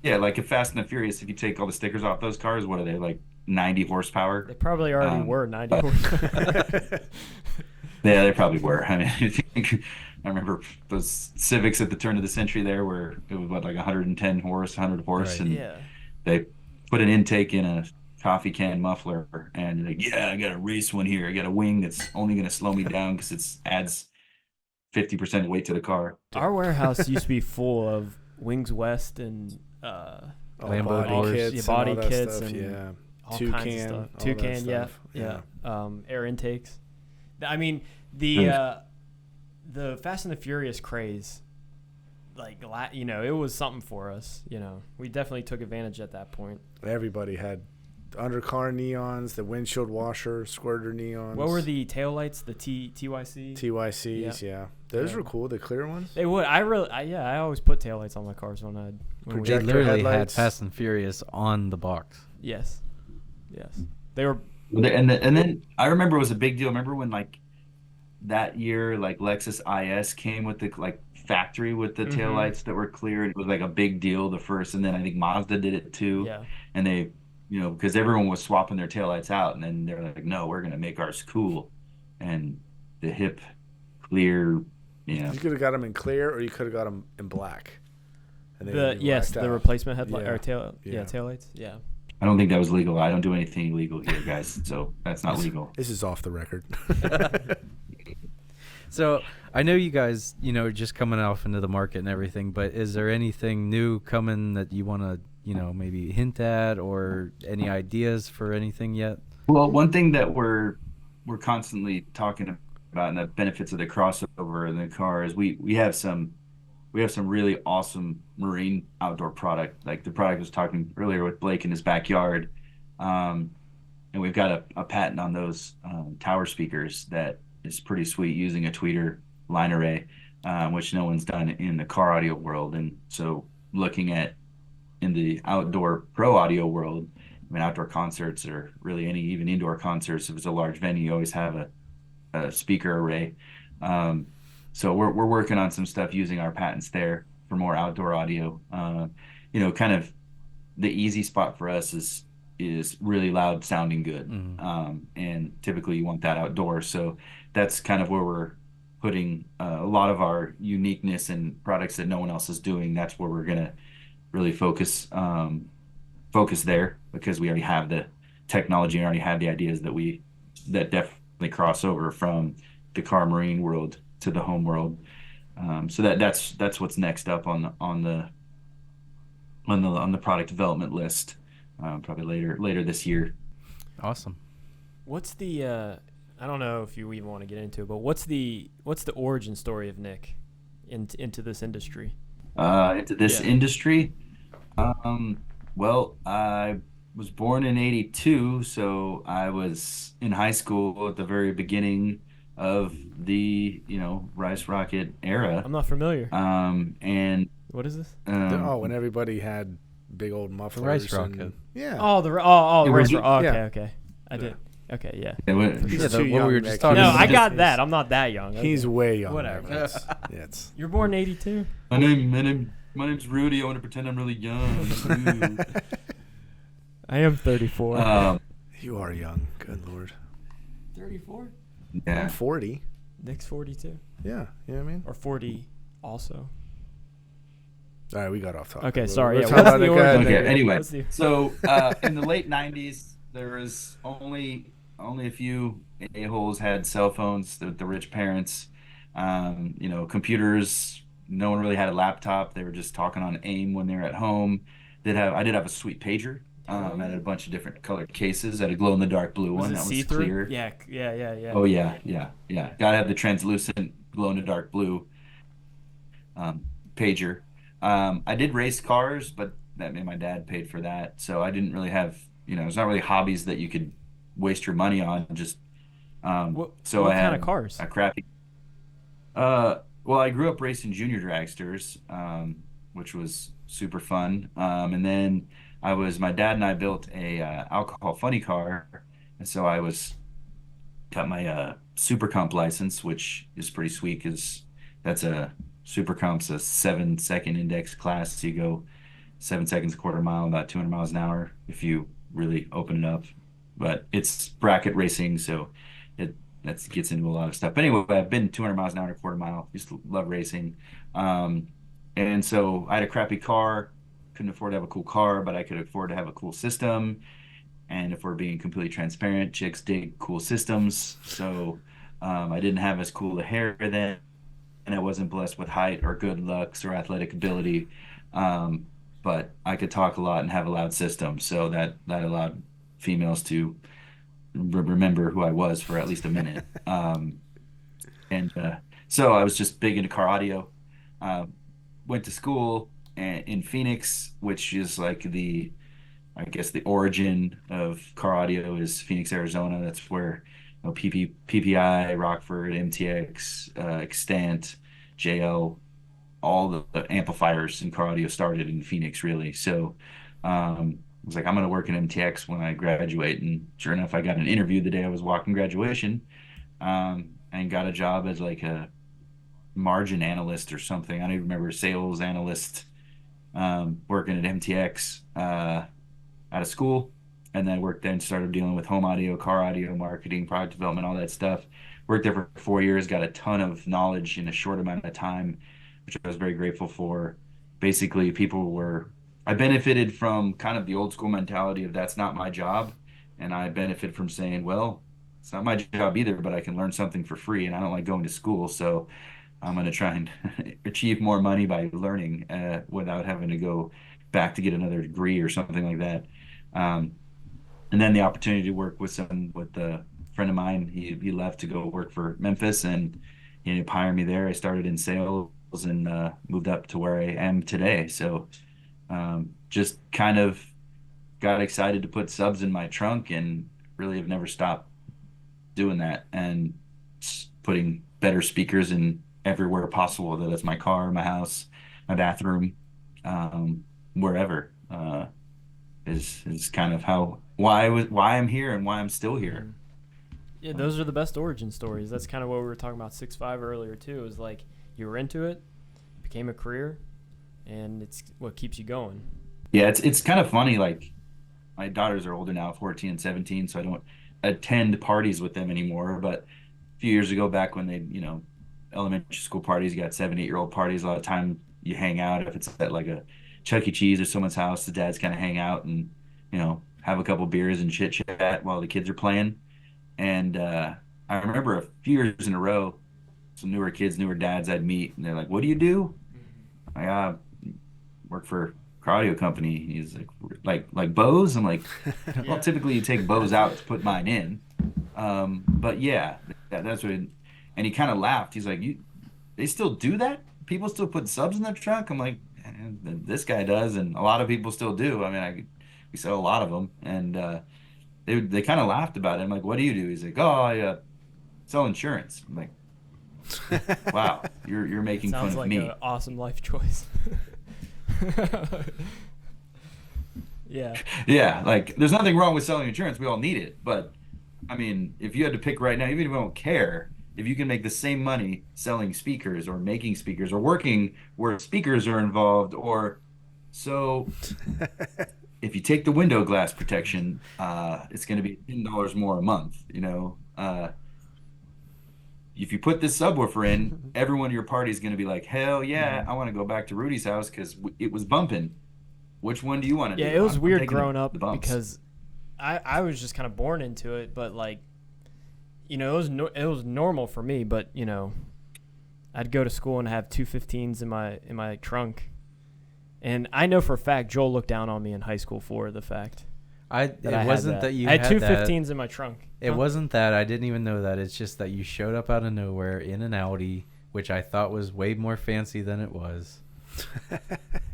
Yeah, like if Fast and the Furious, if you take all the stickers off those cars, what are they, like 90 horsepower. They probably already were 90 but horsepower. yeah, they probably were. I mean, I remember those Civics at the turn of the century there were, it was what, like 110 horse, 100 horse, Right. and Yeah. they put an intake in a coffee can muffler, and you're like, yeah, I got a race one here. I got a wing that's only going to slow me down because it adds 50% weight to the car. Our warehouse used to be full of Wings West and Lambo body doors. kits, Yeah, and body all that kits stuff, and yeah. all Toucan, kinds of stuff. all that Toucan, yeah, stuff, yeah. Air intakes. I mean, the Fast and the Furious craze, like, it was something for us. We definitely took advantage at that point. Everybody had undercar neons, the windshield washer, squirter neons. What were the taillights? The TYC? TYCs? Yeah. Those were cool, the clear ones. They would. I always put taillights on my cars when They Projector literally had headlights. Fast and Furious on the box. Yes. They were. And then I remember it was a big deal. Remember when, like, that year, like, Lexus IS came with the, like, factory with the taillights that were clear, and it was like a big deal the first, and then I think Mazda did it too. Yeah. And they, because everyone was swapping their taillights out, and then they're like, no, we're gonna make ours cool, and the hip clear, You could have got them in clear, or you could have got them in black. And they would be blacked the out. replacement headlight Yeah. or Yeah. taillights. Yeah. I don't think that was legal. I don't do anything illegal here, guys, so that's not legal. This is off the record. So I know you guys, just coming off into the market and everything, but is there anything new coming that you want to, maybe hint at, or any ideas for anything yet? Well, one thing that we're constantly talking about, and the benefits of the crossover in the car, is we have some really awesome marine outdoor product. Like the product I was talking earlier with Blake in his backyard, and we've got a patent on those tower speakers that is pretty sweet, using a tweeter line array, which no one's done in the car audio world. And so looking at in the outdoor pro audio world, I mean, outdoor concerts, or really even indoor concerts, if it's a large venue, you always have a speaker array. So we're working on some stuff using our patents there for more outdoor audio. Kind of the easy spot for us is really loud sounding good. And typically you want that outdoors. So that's kind of where we're putting a lot of our uniqueness and products that no one else is doing. That's where we're going to really focus there, because we already have the technology and already have the ideas that definitely cross over from the car marine world to the home world. So that's what's next up on the product development list, probably later this year. Awesome. What's the I don't know if you even want to get into it, but what's the origin story of Nick into this industry? Into this industry? Well, I was born in '82, so I was in high school at the very beginning of the Rice Rocket era. I'm not familiar. And what is this? When everybody had big old mufflers. Rice and- Rocket. Yeah. The Rice Yeah. Rocket. Yeah. Okay. I did. Okay, yeah. He's Yeah, too what we young, were just Nick. talking No, about. I got that. I'm not that young. He's Okay. way young. Whatever. It's You're born in '82. my name's Rudy. I want to pretend I'm really young. I am 34. You are young. Good Lord. 34? Yeah. I'm 40. Nick's 42. Yeah. You know what I mean? Or 40 also. All right, we got off topic. Okay, sorry. Let's Yeah, talk what's about the it. Go ahead, origin? Nick. Okay, anyway, What's the- so in the late '90s, there was only a few a-holes had cell phones. The rich parents, computers. No one really had a laptop. They were just talking on AIM when they were at home. I did have a sweet pager. I had a bunch of different colored cases. I had a glow-in-the-dark blue Was one it that was see-through? clear. Yeah. Oh yeah. Gotta have the translucent glow-in-the-dark blue pager. I did race cars, but my dad paid for that, so I didn't really have, it's not really hobbies that you could waste your money on. Just What so I kind had of cars? a crappy. Well, I grew up racing junior dragsters, which was super fun. And then my dad and I built a alcohol funny car, and so got my super comp license, which is pretty sweet because that's super comp's a 7-second index class. So you go 7 seconds a quarter mile, about 200 miles an hour if you really open it up. But it's bracket racing, so that gets into a lot of stuff. But anyway, I've been 200 miles an hour and a quarter mile. Used to love racing. And so I had a crappy car, couldn't afford to have a cool car, but I could afford to have a cool system. And if we're being completely transparent, chicks dig cool systems. So I didn't have as cool a hair then, and I wasn't blessed with height or good looks or athletic ability. But I could talk a lot and have a loud system. So that allowed females to remember who I was for at least a minute. So I was just big into car audio. Went to school in Phoenix, which is like I guess the origin of car audio is Phoenix, Arizona. That's where PPI, Rockford, MTX, Extant, JL, all the amplifiers in car audio started in Phoenix, really. So I was like, I'm going to work in MTX when I graduate. And sure enough, I got an interview the day I was walking graduation, and got a job as like a margin analyst or something. I don't even remember, sales analyst, working at MTX out of school. And then I worked there and started dealing with home audio, car audio, marketing, product development, all that stuff. Worked there for 4 years, got a ton of knowledge in a short amount of time, which I was very grateful for. Basically, I benefited from kind of the old school mentality of that's not my job. And I benefit from saying, well, it's not my job either, but I can learn something for free. And I don't like going to school. So I'm going to try and achieve more money by learning without having to go back to get another degree or something like that. And then the opportunity to work with a friend of mine, he left to go work for Memphis, and he hired me there. I started in sales and moved up to where I am today. So just kind of got excited to put subs in my trunk, and really have never stopped doing that, and putting better speakers in everywhere possible, whether that's my car, my house, my bathroom, wherever, is kind of why I'm here and why I'm still here. Yeah, those are the best origin stories. That's kind of what we were talking about SixFive earlier too. Is like you were into it, became a career, and it's what keeps you going. Yeah, it's kind of funny. Like my daughters are older now, 14 and 17, so I don't attend parties with them anymore. But a few years ago, back when they, elementary school parties, you got 7, 8-year-old parties. A lot of time you hang out. If it's at like a Chuck E. Cheese or someone's house, the dads kind of hang out and, have a couple beers and chit chat while the kids are playing. And I remember a few years in a row, some newer kids, newer dads I'd meet, and they're like, "What do you do?" I work for a car audio company. He's like Bose. I'm like, well, typically you take Bose out to put mine in. But yeah, that's what. And he kind of laughed. He's like, they still do that? People still put subs in their trunk? I'm like, this guy does, and a lot of people still do. I mean, we sell a lot of them, and they kind of laughed about it. I'm like, what do you do? He's like, oh, I sell insurance. I'm like, wow, you're making fun of me. Sounds like an awesome life choice. Yeah, like there's nothing wrong with selling insurance. We all need it, but I mean, if you had to pick right now, even if you don't care, if you can make the same money selling speakers or making speakers or working where speakers are involved, or so if you take the window glass protection, it's going to be $10 more a month. If you put this subwoofer in, everyone at your party is going to be like, hell yeah, I want to go back to Rudy's house because it was bumping. Which one do you want to do? Yeah, it was weird growing up because I was just kind of born into it, but like, it was normal for me, but I'd go to school and have 215s in my trunk, and I know for a fact Joel looked down on me in high school for the fact I wasn't that you I had had 215s in my trunk. It wasn't that. I didn't even know that. It's just that you showed up out of nowhere in an Audi, which I thought was way more fancy than it was,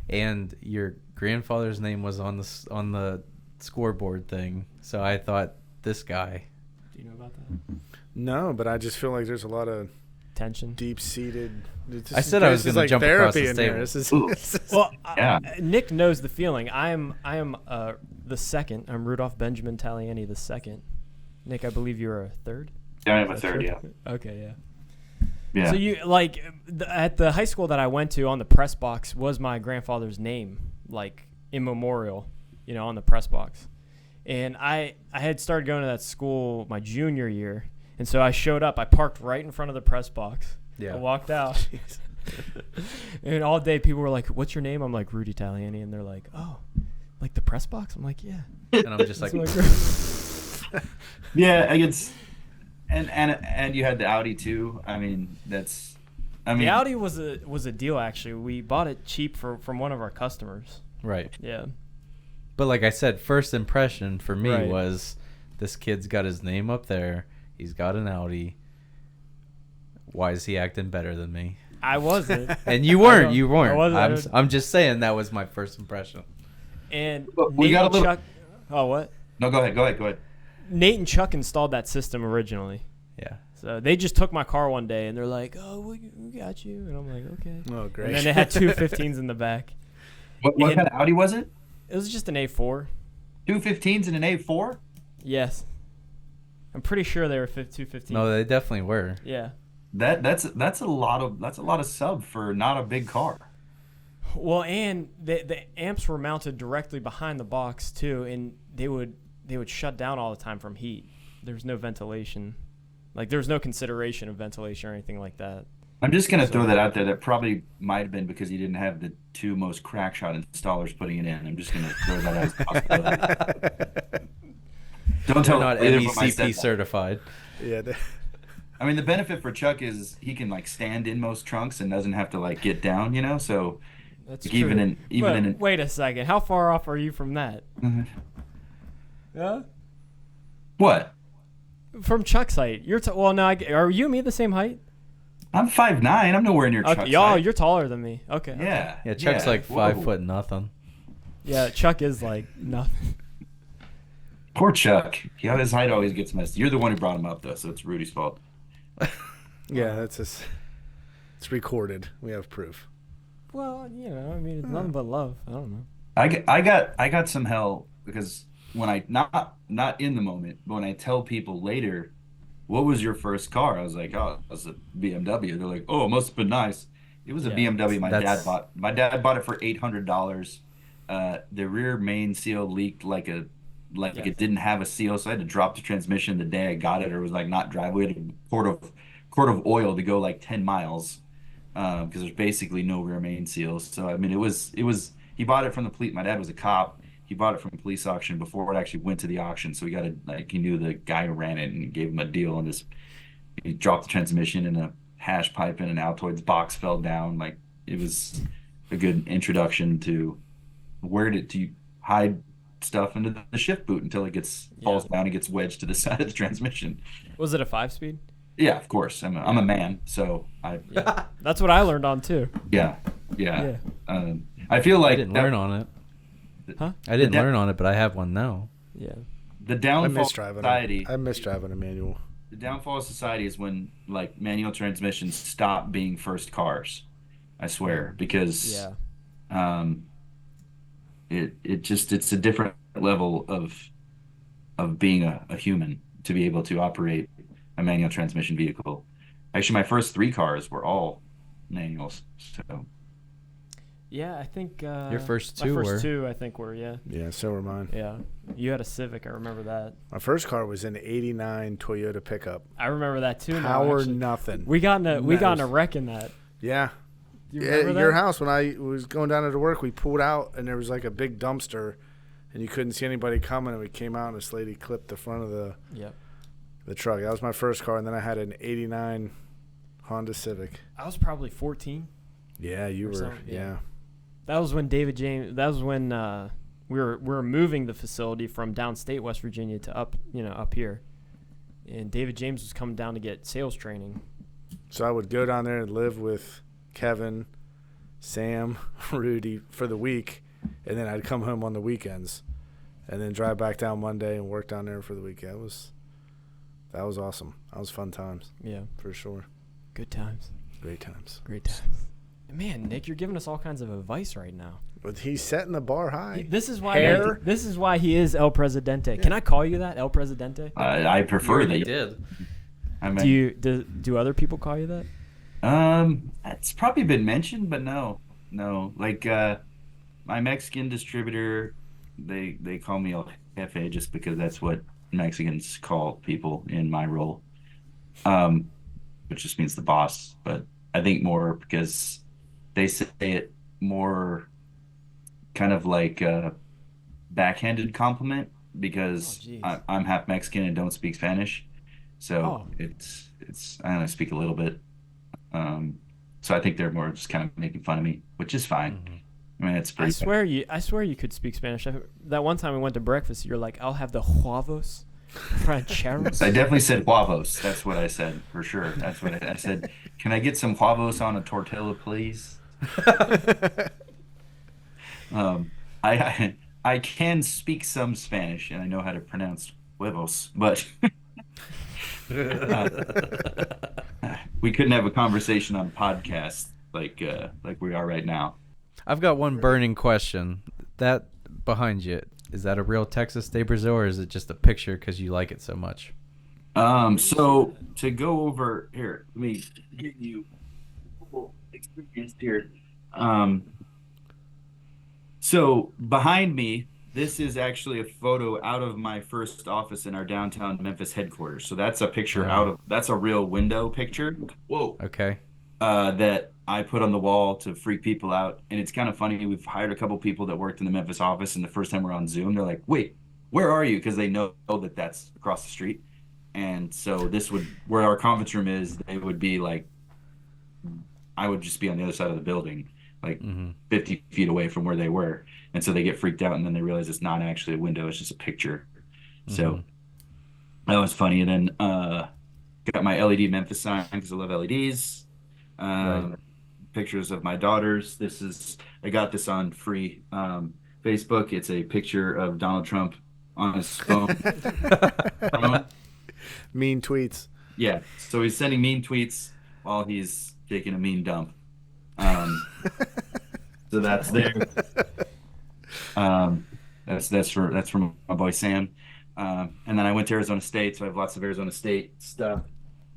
and your grandfather's name was on the scoreboard thing. So I thought, this guy. Do you know about that? No, but I just feel like there's a lot of tension, deep-seated. I said I was going to jump across the table. Well, Nick knows the feeling. I am the second. I'm Rudolph Benjamin Taliani the second. Nick, I believe you're a third. Yeah, I'm a third. Yeah. Okay. Yeah. So you at the high school that I went to, on the press box was my grandfather's name, like in memorial, on the press box. And I had started going to that school my junior year. And so I showed up. I parked right in front of the press box. Yeah. I walked out. And all day people were like, "What's your name?" I'm like, "Rudy Taliani." And they're like, "Oh, like the press box?" I'm like, "Yeah." And I'm just like, Yeah, it's and you had the Audi too. I mean, the Audi was a deal actually. We bought it cheap from one of our customers. right. Yeah. But like I said, first impression for me Right. was this kid's got his name up there. He's got an Audi. Why is he acting better than me? I wasn't. And you weren't. I You weren't. wasn't. I'm just saying that was my first impression. And But we Nate got a and little- Chuck. Oh, what? No, go ahead. Nate and Chuck installed that system originally. Yeah. So they just took my car one day and they're like, "Oh, we got you," and I'm like, "Okay." Oh, great. And then they had two 15s in the back. What And- kind of Audi was it? It was just an A4. Two 15s and an A4? Yes. I'm pretty sure they were 215s. No, they definitely were. Yeah. That's a lot of sub for not a big car. Well, and the amps were mounted directly behind the box too, and they would shut down all the time from heat. There was no ventilation. Like there was no consideration of ventilation or anything like that. I'm just gonna throw that out there. That probably might have been because you didn't have the two most crack shot installers putting it in. I'm just gonna throw that out as a possibility. Don't tell They're not either of them I said MECP that. certified. Yeah. I mean, the benefit for Chuck is he can like stand in most trunks and doesn't have to like get down, you know. So That's like, true. even in Wait a second. How far off are you from that? Yeah. what? From Chuck's height. You're well. No, are you and me the same height? I'm 5'9". I'm nowhere near Okay. Chuck's Y'all, height. you're taller than me. Okay. okay. Yeah. Yeah, Chuck's like Whoa. 5 foot nothing. Yeah. Chuck is like nothing. Poor Chuck. Yeah, his height always gets messed. You're the one who brought him up though, so it's Rudy's fault. Yeah, that's just. It's recorded. We have proof. Well, you know, I mean, it's nothing but love. I don't know. I got some hell because when I not in the moment, but when I tell people later, what was your first car? I was like, oh, it was a BMW. They're like, oh, it must have been nice. It was a Yeah, BMW my dad that's- bought. My dad bought it for $800. The rear main seal leaked like Yeah. it didn't have a seal, so I had to drop the transmission the day I got it, or it was like not drive. We had a quart of oil to go like 10 miles because there's basically no rear main seals. So I mean, it was he bought it from the police. My dad was a cop. He bought it from a police auction before it actually went to the auction. So he knew the guy who ran it and gave him a deal. And he dropped the transmission and a hash pipe and an Altoids box fell down. Like it was a good introduction to where to hide stuff into the shift boot until it falls down and gets wedged to the side of the transmission. Was it a 5-speed? Yeah, of course. I'm a man, so Yeah. That's what I learned on too. yeah. I feel I like didn't learn on it. Huh? I didn't The da- learn on it, but I have one now. Yeah. the I downfall miss of driving. society. I miss driving a manual. The downfall of society is when like manual transmissions stop being first cars. I swear, because Yeah. it's a different level of being a human to be able to operate a manual transmission vehicle. Actually, my first 3 cars were all manuals. So Yeah, I think Your first my two first were. 2 I think were, yeah. Yeah, so were mine. Yeah. You had a Civic, I remember that. My first car was an '89 Toyota pickup. I remember that too. now, Power actually. nothing. We got in a Nice. wreck in that. Yeah. Do you Yeah, remember your that? house when I was going down to work, we pulled out and there was like a big dumpster, and you couldn't see anybody coming. And we came out and this lady clipped the front of Yep. the truck. That was my first car, and then I had an '89 Honda Civic. I was probably 14. Yeah, you Or were. something, yeah. Yeah. That was when David James. That was when we were moving the facility from downstate West Virginia to up here, and David James was coming down to get sales training. So I would go down there and live with Kevin, Sam, Rudy for the week, and then I'd come home on the weekends, and then drive back down Monday and work down there for the weekend. That was awesome. That was fun times Yeah, for sure. good times, Great times. great times. Man, Nick, you're giving us all kinds of advice right now. But he's setting the bar high. This is why. Hair. This is why he is El Presidente. Can I call you that, El Presidente? I prefer that. did. I mean, Do other people call you that? it's probably been mentioned, but no. Like my Mexican distributor, they call me Cafe just because that's what Mexicans call people in my role, which just means the boss. But I think more because they say it more kind of like a backhanded compliment Oh, because jeez. I'm half Mexican and don't speak Spanish. So Oh, it's I only speak a little bit. Um, so I think they're more just kind of making fun of me, which is fine. Mm-hmm. I mean, it's I pretty. swear you could speak Spanish. That one time we went to breakfast, you're like, I'll have the huevos rancheros. I definitely said huevos. That's what I said for sure. That's what I said. Can I get some huevos on a tortilla, please? Um, I can speak some Spanish and I know how to pronounce huevos, but uh, we couldn't have a conversation on podcast like we are right now. I've got one burning question. That behind you, is that a real Texas de Brazil, or is it just a picture because you like it so much? So to go over here, let me give you a little experience here. Um, so behind me, this is actually a photo out of my first office in our downtown Memphis headquarters. So that's a picture that's a real window picture. Whoa. Okay. That I put on the wall to freak people out. And it's kind of funny. We've hired a couple people that worked in the Memphis office, and the first time we're on Zoom, they're like, "Wait, where are you?" Because they know that that's across the street. And so where our conference room is, they would be like, I would just be on the other side of the building, like Mm-hmm. 50 feet away from where they were. And so they get freaked out, and then they realize it's not actually a window, it's just a picture. So that was funny. And then got my LED Memphis sign because I love LEDs. Right. Pictures of my daughters. I got this on free Facebook. It's a picture of Donald Trump on his phone. Mean tweets. Yeah, so he's sending mean tweets while he's taking a mean dump. So that's there. That's from my boy Sam. And then I went to Arizona State, so I have lots of Arizona State stuff.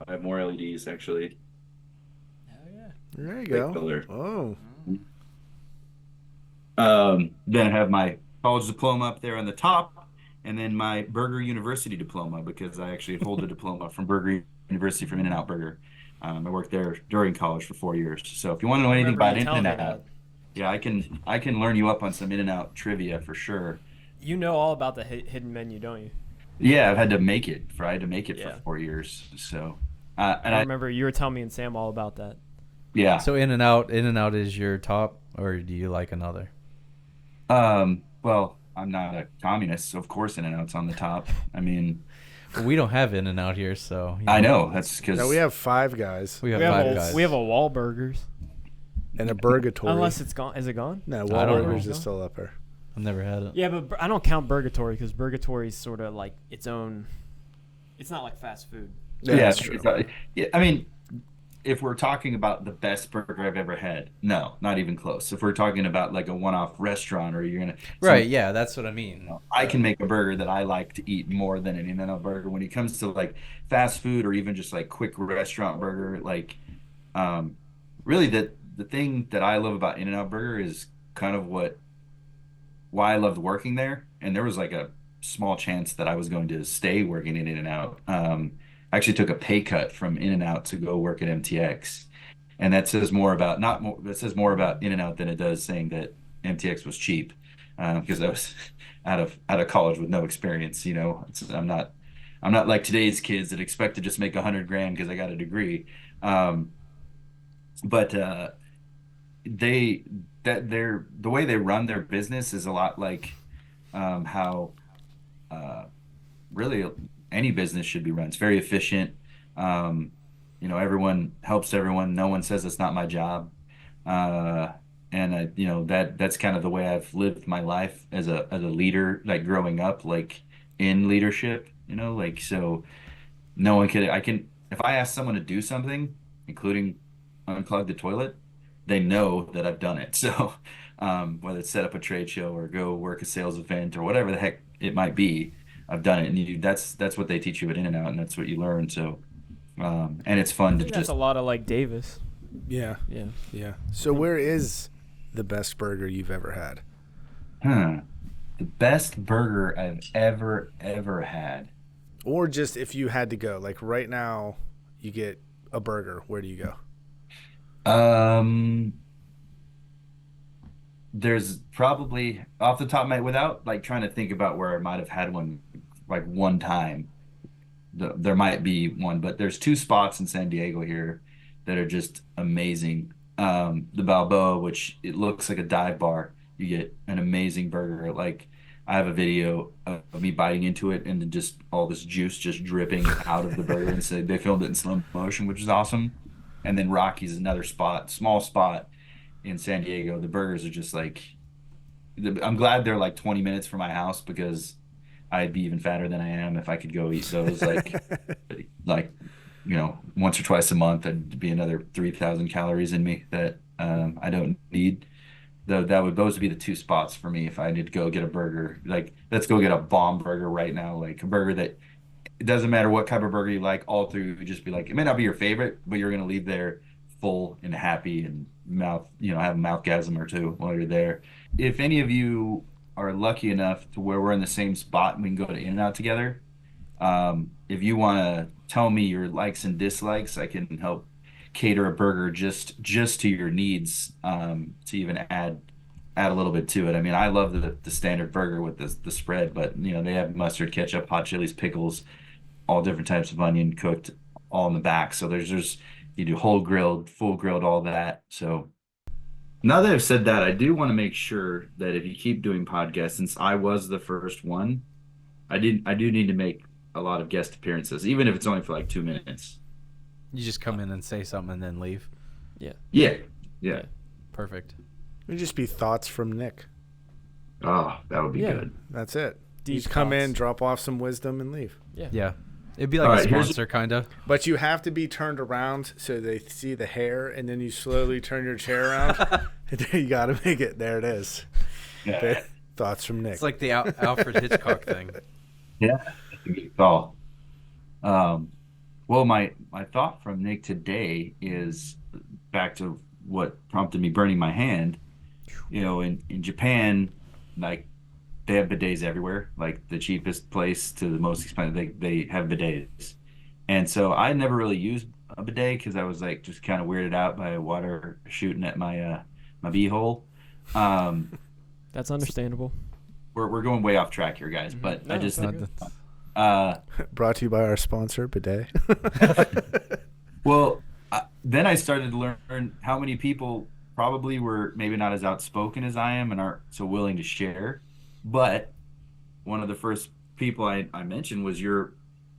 I have more LEDs actually. Hell yeah. There you Big go. color. Oh, Then I have my college diploma up there on the top, and then my Burger University diploma because I actually hold a diploma from Burger University from In-N-Out Burger. I worked there during college for 4 years. So if you want to know anything Remember about you telling me In-N-Out, that. yeah, I can learn you up on some In-N-Out trivia for sure. You know all about the hidden menu, don't you? Yeah, I had to make it Yeah. for 4 years. So, I and I remember you were telling me and Sam all about that. yeah. So In-N-Out is your top, or do you like another? Well, I'm not a communist, so of course In-N-Out's on the top. I mean, Well, we don't have In-N-Out here, so I know that's because now we have Five Guys we have Five Guys. We have a Wahlburgers. and a Burgatory. Unless it's gone. Is it gone? No, I don't Wahlburgers know. is still up there. I've never had it. Yeah, but I don't count Burgatory because Burgatory is sort of like its own. It's not like fast food. Yeah, that's true. Yeah, I mean, if we're talking about the best burger I've ever had, no, not even close. If we're talking about like a one-off restaurant, or you're gonna Right, yeah, that's what I mean. I can make a burger that I like to eat more than an In-N-Out burger. When it comes to like fast food or even just like quick restaurant burger, like really the thing that I love about In-N-Out Burger is kind of why I loved working there. And there was like a small chance that I was going to stay working in In-N-Out. I actually took a pay cut from In-N-Out to go work at MTX. And that says more about that says more about In-N-Out than it does saying that MTX was cheap. Because I was out of college with no experience, I'm not like today's kids that expect to just make 100 grand because I got a degree. But the way they run their business is a lot like how really any business should be run. It's very efficient. Everyone helps everyone. No one says it's not my job. That's kind of the way I've lived my life as a leader, like growing up, like in leadership, so no one if I ask someone to do something, including unclog the toilet, they know that I've done it. So whether it's set up a trade show or go work a sales event or whatever the heck it might be, I've done it. And that's what they teach you at In-N-Out, and that's what you learn. So and it's fun to That's just a lot of like Davis. Yeah, Yeah. yeah. So where is the best burger you've ever had? The best burger I've ever had. Or just if you had to go, like right now, you get a burger. Where do you go? Um, there's probably off the top of my without like trying to think about where I might have had one like one time. There might be one, but there's two spots in San Diego here that are just amazing. The Balboa, which it looks like a dive bar. You get an amazing burger. Like I have a video of me biting into it and then just all this juice just dripping out of the burger. And so they filmed it in slow motion, which is awesome. And then Rocky's another spot, small spot in San Diego. The burgers are just like, I'm glad they're like 20 minutes from my house because I'd be even fatter than I am if I could go eat those like once or twice a month. That'd be another 3,000 calories in me that I don't need. Though those would be the two spots for me if I need to go get a burger. Like let's go get a bomb burger right now, like a burger that it doesn't matter what type of burger you like, all through you would just be like, it may not be your favorite, but you're gonna leave there full and happy and have a mouthgasm or two while you're there. If any of you are lucky enough to where we're in the same spot and we can go to In-N-Out together, if you want to tell me your likes and dislikes, I can help cater a burger just to your needs, to even add a little bit to it. I mean, I love the standard burger with the spread, but they have mustard, ketchup, hot chilies, pickles, all different types of onion cooked all in the back. So there's you do whole grilled, full grilled, all that. So now that I've said that, I do want to make sure that if you keep doing podcasts, since I was the first one, I do need to make a lot of guest appearances, even if it's only for like 2 minutes. You just come in and say something and then leave. Yeah. Perfect. It would just be thoughts from Nick. Oh, that would be Yeah. good. That's it. Deep You just come in, thoughts. drop off some wisdom, and leave. Yeah. It'd be like All a right, here's- sponsor, kind of. But you have to be turned around so they see the hair, and then you slowly turn your chair around. And then you got to make it. There it is. Yeah. Thoughts from Nick. It's like the Alfred Hitchcock thing. Yeah, that's a good call. Well, my thought from Nick today is back to what prompted me burning my hand. In Japan, like they have bidets everywhere, like the cheapest place to the most expensive. They have bidets, and so I never really used a bidet because I was like just kind of weirded out by water shooting at my my beehole. That's understandable. We're going way off track here, guys, but No, I just it's all think good. Brought to you by our sponsor, Bidet. Well, then I started to learn how many people probably were maybe not as outspoken as I am and aren't so willing to share. But one of the first people I mentioned was I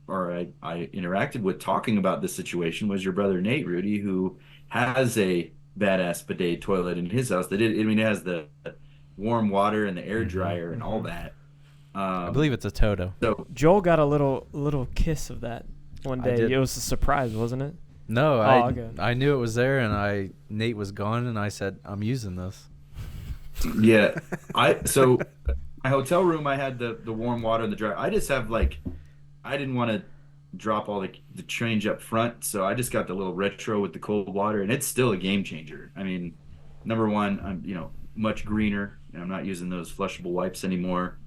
interacted with talking about this situation was your brother Nate Rudy, who has a badass bidet toilet in his house. It has the warm water and the air dryer and all that. I believe it's a Toto. So Joel got a little kiss of that one I day. did. It was a surprise, wasn't it? No, okay. I knew it was there, and Nate was gone, and I said, I'm using this. yeah, so my hotel room I had the warm water and the dryer. I just have I didn't want to drop all the change up front, so I just got the little retro with the cold water, and it's still a game changer. I mean, number one, I'm much greener, and I'm not using those flushable wipes anymore.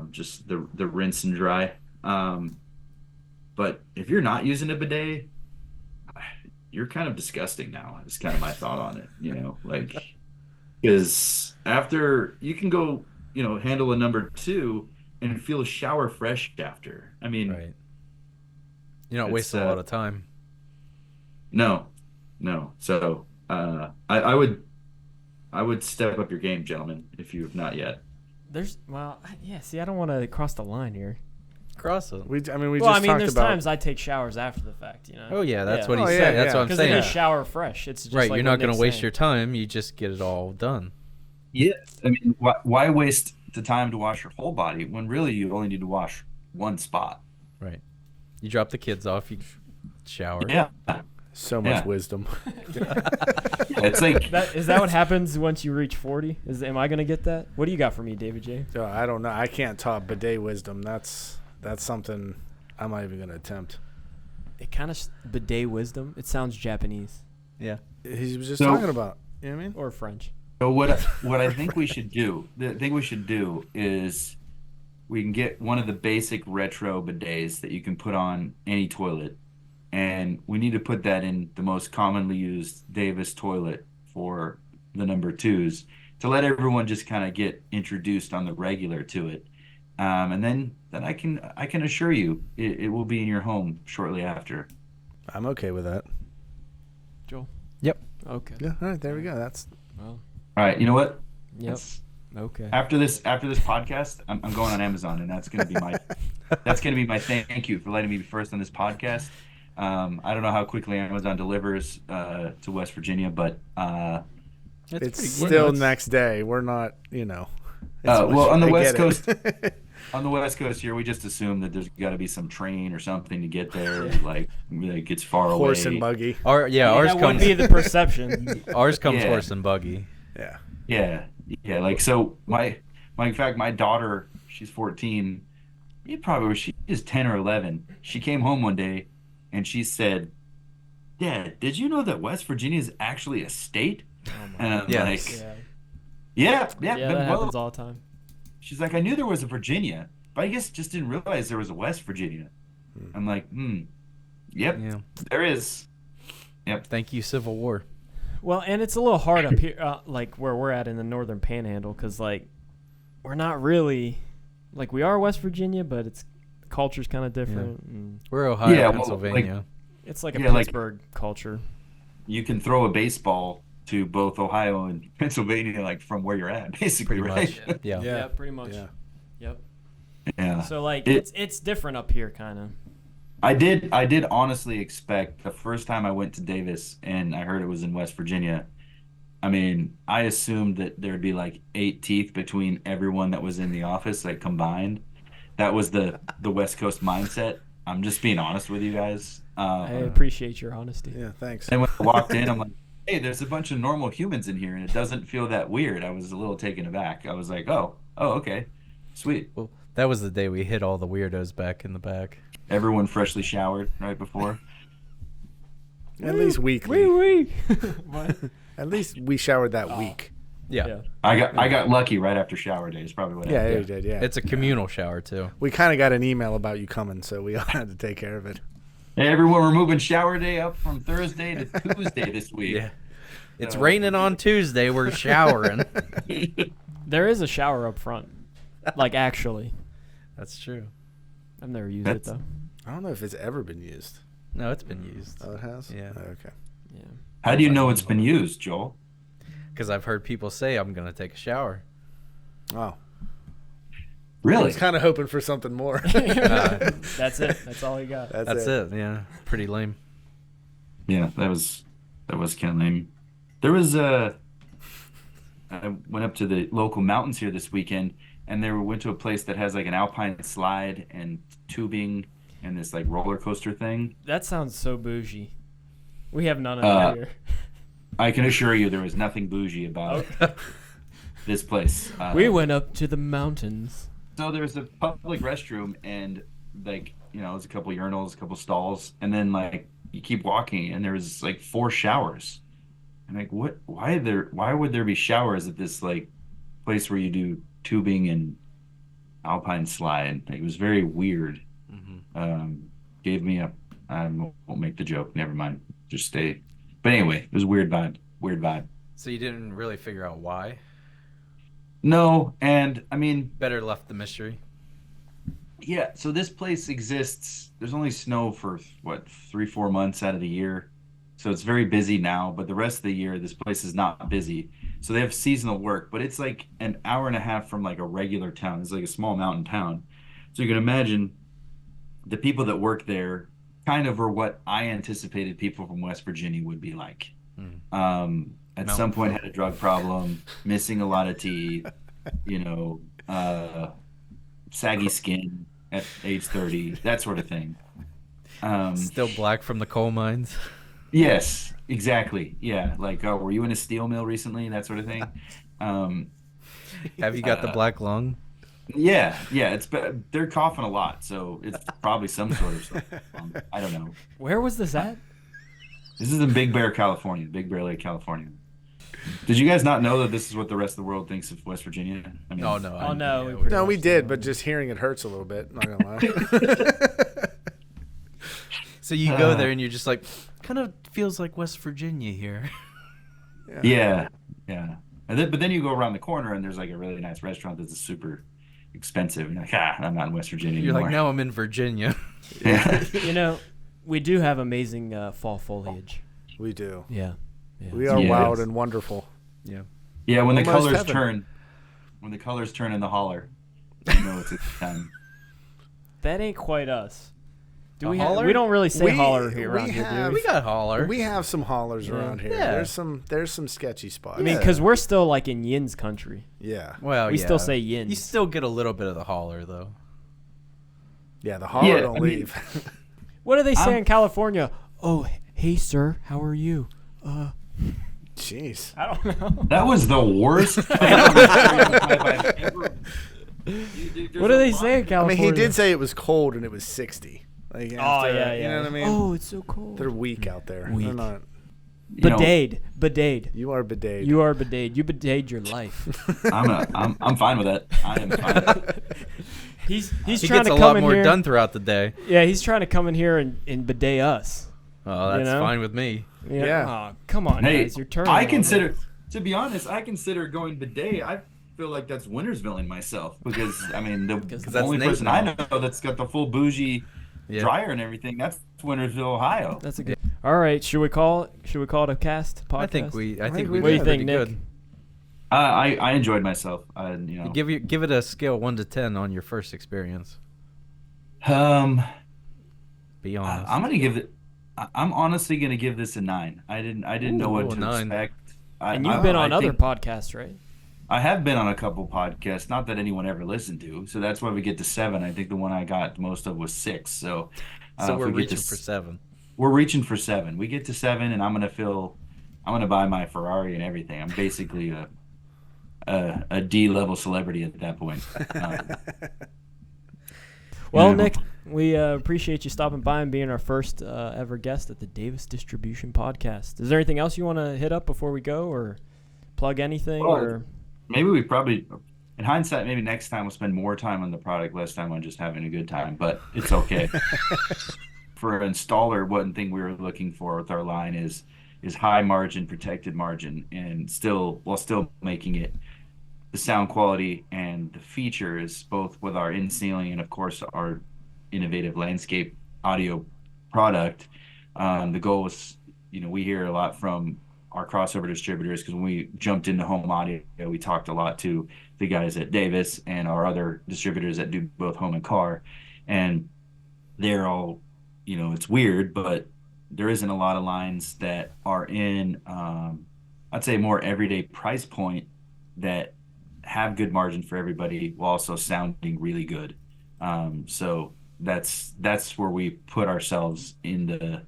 Just the rinse and dry. But if you're not using a bidet, you're kind of disgusting now. Is kind of my thought on it. Because after you can go, handle a number 2 and feel shower fresh after. I mean, Right. You're not It's, wasting a lot of time. no. So I would step up your game, gentlemen, if you have not yet. See, I don't want to cross the line here. Cross it. We just talked there's about. times I take showers after the fact, Oh, yeah, that's what Oh, he yeah, said. That's yeah. what I'm Because then saying. you shower fresh. It's just Right, like you're what not going Nick's to waste saying. your time. You just get it all done. Yeah, I mean, why waste the time to wash your whole body when really you only need to wash one spot? Right. You drop the kids off, you shower. Yeah, So much Yeah. wisdom. it's like Is that what happens once you reach 40? Am I gonna get that? What do you got for me, David J? I don't know. I can't top bidet wisdom. That's something I'm not even going to attempt. It kind of bidet wisdom. It sounds Japanese Yeah. He was just So- talking about. You know what I mean? or French. So what I think we should do, the thing we should do is we can get one of the basic retro bidets that you can put on any toilet, and we need to put that in the most commonly used Davis toilet for the number twos to let everyone just kind of get introduced on the regular to it. And then I can assure you it will be in your home shortly after. I'm okay with that. Joel? Yep. Okay. Yeah. All right. There we go. That's. Well, All right, you know what? yep. That's- Okay. After this podcast, I'm going on Amazon, and that's going to be my thank you for letting me be first on this podcast. I don't know how quickly Amazon delivers to West Virginia, but It's pretty good. still next day. We're not, it's- well, on the I West get Coast, it. on the West Coast here, we just assume that there's got to be some train or something to get there. Like it's far Horse away. and buggy. Ours that would comes be the perception. ours comes Yeah. horse and buggy. Yeah. Yeah. Like so, in fact, my daughter, she's 14. She's 10 or 11. She came home one day, and she said, "Dad, did you know that West Virginia is actually a state?" Oh my And I'm Yes. like, Yeah. yeah, Yeah, been that well. happens all the time. She's like, I knew there was a Virginia, but I guess just didn't realize there was a West Virginia. I'm like, yep, Yeah. there is. Thank you, Civil War. Well, and it's a little hard up here, like where we're at in the northern panhandle, because like we're not really like we are West Virginia, but the culture's kind of different. And We're Ohio, Yeah, well, Pennsylvania. it's like a Yeah, like- Pittsburgh culture. You can throw a baseball to both Ohio and Pennsylvania, like from where you're at, basically, pretty right? much. Yeah. Yeah, pretty much. Yeah. Yep. Yeah. So like It- it's different up here, kind of. I did honestly expect the first time I went to Davis and I heard it was in West Virginia. I mean, I assumed that there'd be like 8 teeth between everyone that was in the office, like combined. That was the West Coast mindset. I'm just being honest with you guys. I appreciate your honesty. Yeah. Thanks. And when I walked in, I'm like, hey, there's a bunch of normal humans in here, and it doesn't feel that weird. I was a little taken aback. I was like, oh, okay, sweet. Well, that was the day we hit all the weirdos back in the back. Everyone freshly showered right before. At least weekly. Wee. What? At least we showered that week. Yeah. I got lucky right after shower day. Is probably what Yeah, happened. you did. Yeah. It's a communal shower, too. We kind of got an email about you coming, so we all had to take care of it. Hey, everyone, we're moving shower day up from Thursday to Tuesday this week. Yeah. It's raining on Tuesday. We're showering. There is a shower up front, like actually. That's true. I've never used That's- it though. I don't know if it's ever been used. No, it's been used. Oh, it has? Yeah. Oh, okay. Yeah. How do you know it's been used, Joel? Because I've heard people say I'm going to take a shower. Oh. I Really? was kind of hoping for something more. That's it. That's all you got. That's it. Yeah. Pretty lame. Yeah, that was kind of lame. There was I went up to the local mountains here this weekend, and went to a place that has like an alpine slide and tubing and this like roller coaster thing. That sounds so bougie. We have none of that here. I can assure you there was nothing bougie about this place. We went up to the mountains. So there's a public restroom, and like there's a couple urinals, a couple stalls, and then like you keep walking, and there's like 4 showers. And like, what? Why would there be showers at this like place where you do tubing and alpine slide? Like, it was very weird. Gave me a. I won't make the joke. Never mind. Just stay. But anyway, it was a weird vibe. Weird vibe. So you didn't really figure out why? No, and I mean, Better left the mystery. yeah. So this place exists. There's only snow for what 3-4 months out of the year, so it's very busy now. But the rest of the year, this place is not busy. So they have seasonal work, but it's like an hour and a half from like a regular town. It's like a small mountain town. So you can imagine the people that work there kind of are what I anticipated people from West Virginia would be like. At some point had a drug problem, missing a lot of teeth, saggy skin at age 30, that sort of thing. Still black from the coal mines. Yes, exactly. Yeah, like, oh, were you in a steel mill recently? That sort of thing. Have you got the black lung? Yeah. They're coughing a lot, so it's probably some sort of something. I don't know. Where was this at? This is in Big Bear, California. Big Bear Lake, California. Did you guys not know that this is what the rest of the world thinks of West Virginia? I mean, Oh no! Oh, no, yeah, we pretty No, we much did, do. but just hearing it hurts a little bit. Not gonna lie. So you go there and you're just like, kind of feels like West Virginia here. yeah. But then you go around the corner and there's like a really nice restaurant that's super expensive. And you're like, I'm not in West Virginia You're anymore. like, now I'm in Virginia. Yeah. You know, we do have amazing fall foliage. We do. Yeah. We are Yeah. wild and wonderful. Yeah. Yeah, when the Almost colors heaven. turn, when the colors turn in the holler, you know it's a good time. That ain't quite us. A We holler? we don't really say We- holler here we around here, do have- We got holler. We have some hollers around here. Yeah. There's some sketchy spots. I mean, because we're still like in Yin's country. yeah, well, We yeah. still say yins. You still get a little bit of the holler though. the holler Yeah, don't I mean- leave. What do they say I'm- in California? Oh, hey, sir, how are you? Jeez. I don't know. That was the worst. What do they say in I California? mean, he did say it was cold and it was 60. Like, after, yeah. You know what I mean? Oh, it's so cold. They're weak out there. They're Weak. not. Bidet. You are bidet. You are bidet. You bidet your life. I'm fine with that. I am fine with that. He's He trying gets to a come lot in more here. done throughout the day. Yeah, he's trying to come in here and bidet us. Oh, that's You know? fine with me. Yeah. Oh, come on, Hey, guys. You're turning. I on consider, to be honest, I consider going bidet. I feel like that's Wintersville in myself because I mean the that's only Nate person now. I know that's got the full bougie Yeah. dryer and everything. That's Wintersville, Ohio. it. That's a good. All right, should we call it a cast podcast? I think we think did we What do you did. think, pretty Nick? good. I enjoyed myself. Give it a scale 1 to 10 on your first experience. Um, Be honest. I'm gonna give it. I'm honestly gonna give this a 9. I didn't know what Ooh, to 9. expect. And you've been on other think- podcasts, right? I have been on a couple podcasts, not that anyone ever listened to, so that's why we get to 7. I think the one I got most of was 6. So, So if we're we get reaching to for 7. We're reaching for 7. We get to 7, and I'm gonna buy my Ferrari and everything. I'm basically a D-level celebrity at that point. Well, Yeah. Nick, we appreciate you stopping by and being our first ever guest at the Davis Distribution Podcast. Is there anything else you want to hit up before we go, or plug anything? Well, or Maybe we probably, in hindsight, maybe next time we'll spend more time on the product, less time on just having a good time. But it's okay. For an installer, one thing we were looking for with our line is high margin, protected margin, and while still making it the sound quality and the features, both with our in-ceiling and of course our innovative landscape audio product. The goal is, we hear a lot from our crossover distributors because when we jumped into home audio, we talked a lot to the guys at Davis and our other distributors that do both home and car, and they're all, it's weird, but there isn't a lot of lines that are in, I'd say, more everyday price point that have good margin for everybody while also sounding really good. So that's where we put ourselves in the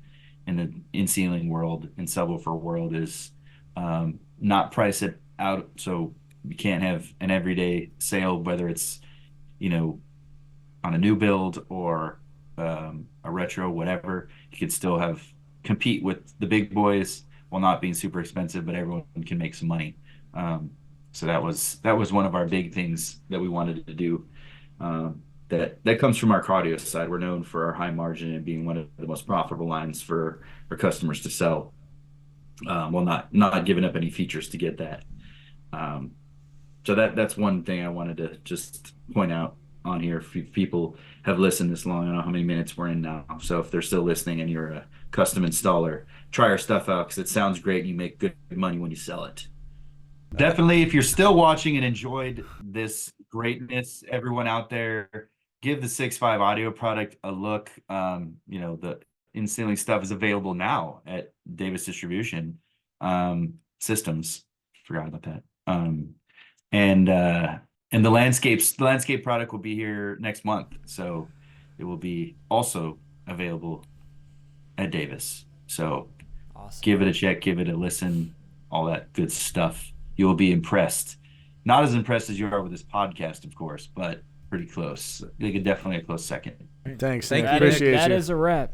in-ceiling world, in subwoofer world, is not price it out so you can't have an everyday sale, whether it's on a new build or a retro, whatever. You could still compete with the big boys while not being super expensive, but everyone can make some money. So that was one of our big things that we wanted to do. That comes from our cardio side. We're known for our high margin and being one of the most profitable lines for our customers to sell. While not giving up any features to get that. So that's one thing I wanted to just point out on here. If people have listened this long, I don't know how many minutes we're in now. So if they're still listening and you're a custom installer, try our stuff out because it sounds great and you make good money when you sell it. Definitely, if you're still watching and enjoyed this greatness, everyone out there, give the SixFive audio product a look. The in-ceiling stuff is available now at Davis Distribution Systems. Forgot about that. And the landscape product will be here next month, so it will be also available at Davis. So awesome. Give it a check, give it a listen, all that good stuff. You will be impressed. Not as impressed as you are with this podcast, of course, but pretty close. Definitely a close second. Thanks. Thank Nick. you, Nick. Appreciate That you. is a wrap.